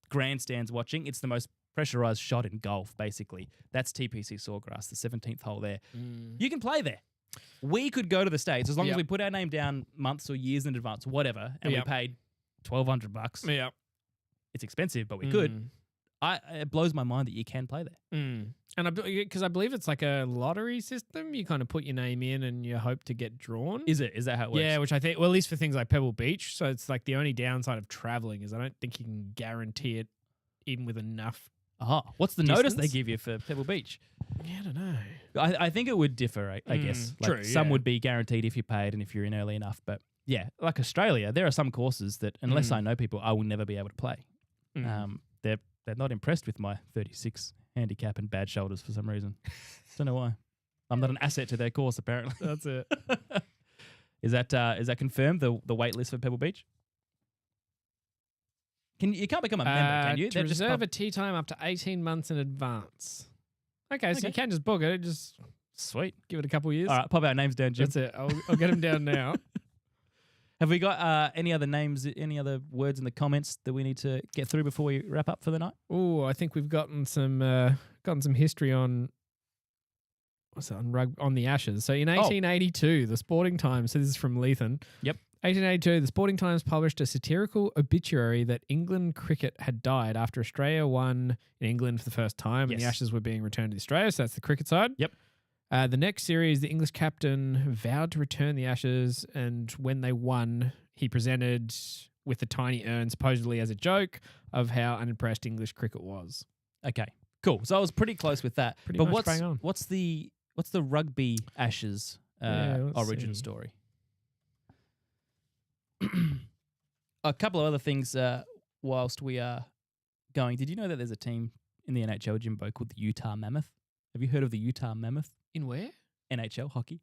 grandstands watching. It's the most pressurized shot in golf, basically. That's TPC Sawgrass, the 17th hole there. You can play there. We could go to the States as long as we put our name down months or years in advance, whatever, and we paid $1,200. Yeah. It's expensive, but we could. It blows my mind that you can play there. And because I believe it's like a lottery system, you kind of put your name in and you hope to get drawn. Is it? Is that how it works? Yeah, which I think, well, at least for things like Pebble Beach. So it's like the only downside of traveling is I don't think you can guarantee it even with enough. What's the notice they give you for Pebble Beach? Yeah, I don't know. I think it would differ, I guess. Like true, some would be guaranteed if you paid and if you're in early enough. But yeah, like Australia, there are some courses that unless I know people, I will never be able to play. They're not impressed with my 36 handicap and bad shoulders for some reason. Don't know why. I'm not an asset to their course, apparently. That's it. Is that confirmed, the wait list for Pebble Beach? You can't become a member, can you? To reserve a tee time up to 18 months in advance. Okay, so you can just book it. Just sweet. Give it a couple of years. All right, pop our names down, Jim. That's it. I'll get them down now. Have we got any other names, any other words in the comments that we need to get through before we wrap up for the night? Oh, I think we've gotten some history on on the Ashes. So in 1882, the Sporting Times. So this is from Lethan. Yep. 1882, the Sporting Times published a satirical obituary that England cricket had died after Australia won in England for the first time, and the Ashes were being returned to Australia. So that's the cricket side. Yep. The next series, the English captain vowed to return the Ashes, and when they won, he presented with a tiny urn, supposedly as a joke, of how unimpressed English cricket was. Okay, cool. So I was pretty close with that. Pretty but much bang on. what's the rugby Ashes origin story? A couple of other things whilst we are going. Did you know that there's a team in the NHL, Jimbo, called the Utah Mammoth? Have you heard of the Utah Mammoth? In where? NHL hockey.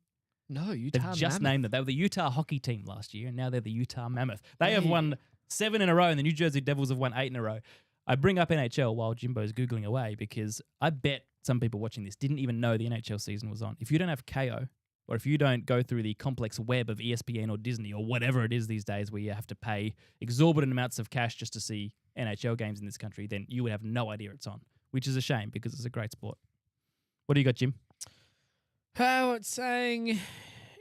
No, Utah They've just Mammoth. named them. They were the Utah hockey team last year, and now they're the Utah Mammoth. They have won 7 in a row, and the New Jersey Devils have won 8 in a row. I bring up NHL while Jimbo's Googling away because I bet some people watching this didn't even know the NHL season was on. If you don't have KO, or if you don't go through the complex web of ESPN or Disney or whatever it is these days where you have to pay exorbitant amounts of cash just to see NHL games in this country, then you would have no idea it's on, which is a shame because it's a great sport. What do you got, Jim? It's saying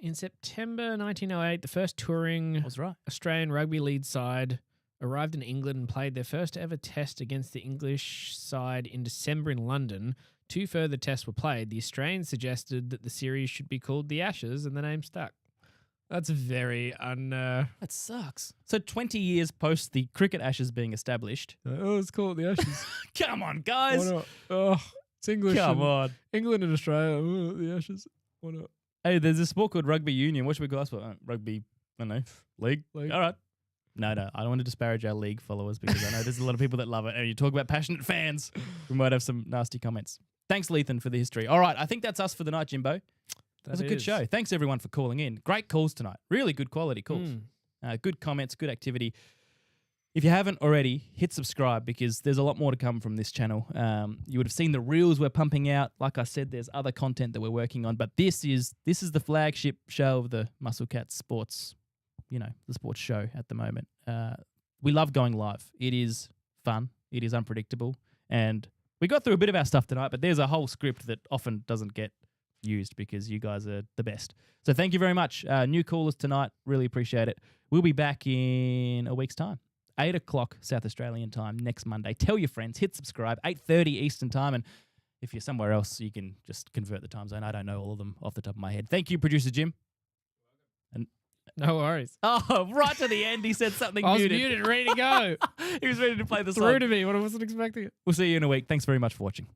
in September 1908, the first touring Australian rugby league side arrived in England and played their first ever test against the English side in December in London. 2 further tests were played. The Australians suggested that the series should be called the Ashes, and the name stuck. That's very That sucks. So 20 years post the cricket Ashes being established. oh, let's call it the Ashes. Come on, Why guys. not? Oh, it's English. Come and on. England and Australia. Oh, the Ashes. Why not? Hey, there's a sport called rugby union. What should we call it? Rugby, I don't know, league? League. All right. No, I don't want to disparage our league followers because I know there's a lot of people that love it. And you talk about passionate fans, we might have some nasty comments. Thanks, Lethan, for the history. All right, I think that's us for the night, Jimbo. That was a good show. Thanks, everyone, for calling in. Great calls tonight. Really good quality calls. Good comments, good activity. If you haven't already, hit subscribe because there's a lot more to come from this channel. You would have seen the reels we're pumping out. Like I said, there's other content that we're working on, but this is the flagship show of the Muscle Cats Sports, the sports show at the moment. We love going live. It is fun. It is unpredictable. And we got through a bit of our stuff tonight, but there's a whole script that often doesn't get used because you guys are the best. So thank you very much. New callers tonight. Really appreciate it. We'll be back in a week's time. 8 o'clock South Australian time next Monday. Tell your friends. Hit subscribe. 8:30 Eastern time. And if you're somewhere else, you can just convert the time zone. I don't know all of them off the top of my head. Thank you, producer Jim. And No worries. oh, right to the end, he said something I was muted. muted, ready to go. He was ready to play the song. Through to me when I wasn't expecting it. We'll see you in a week. Thanks very much for watching.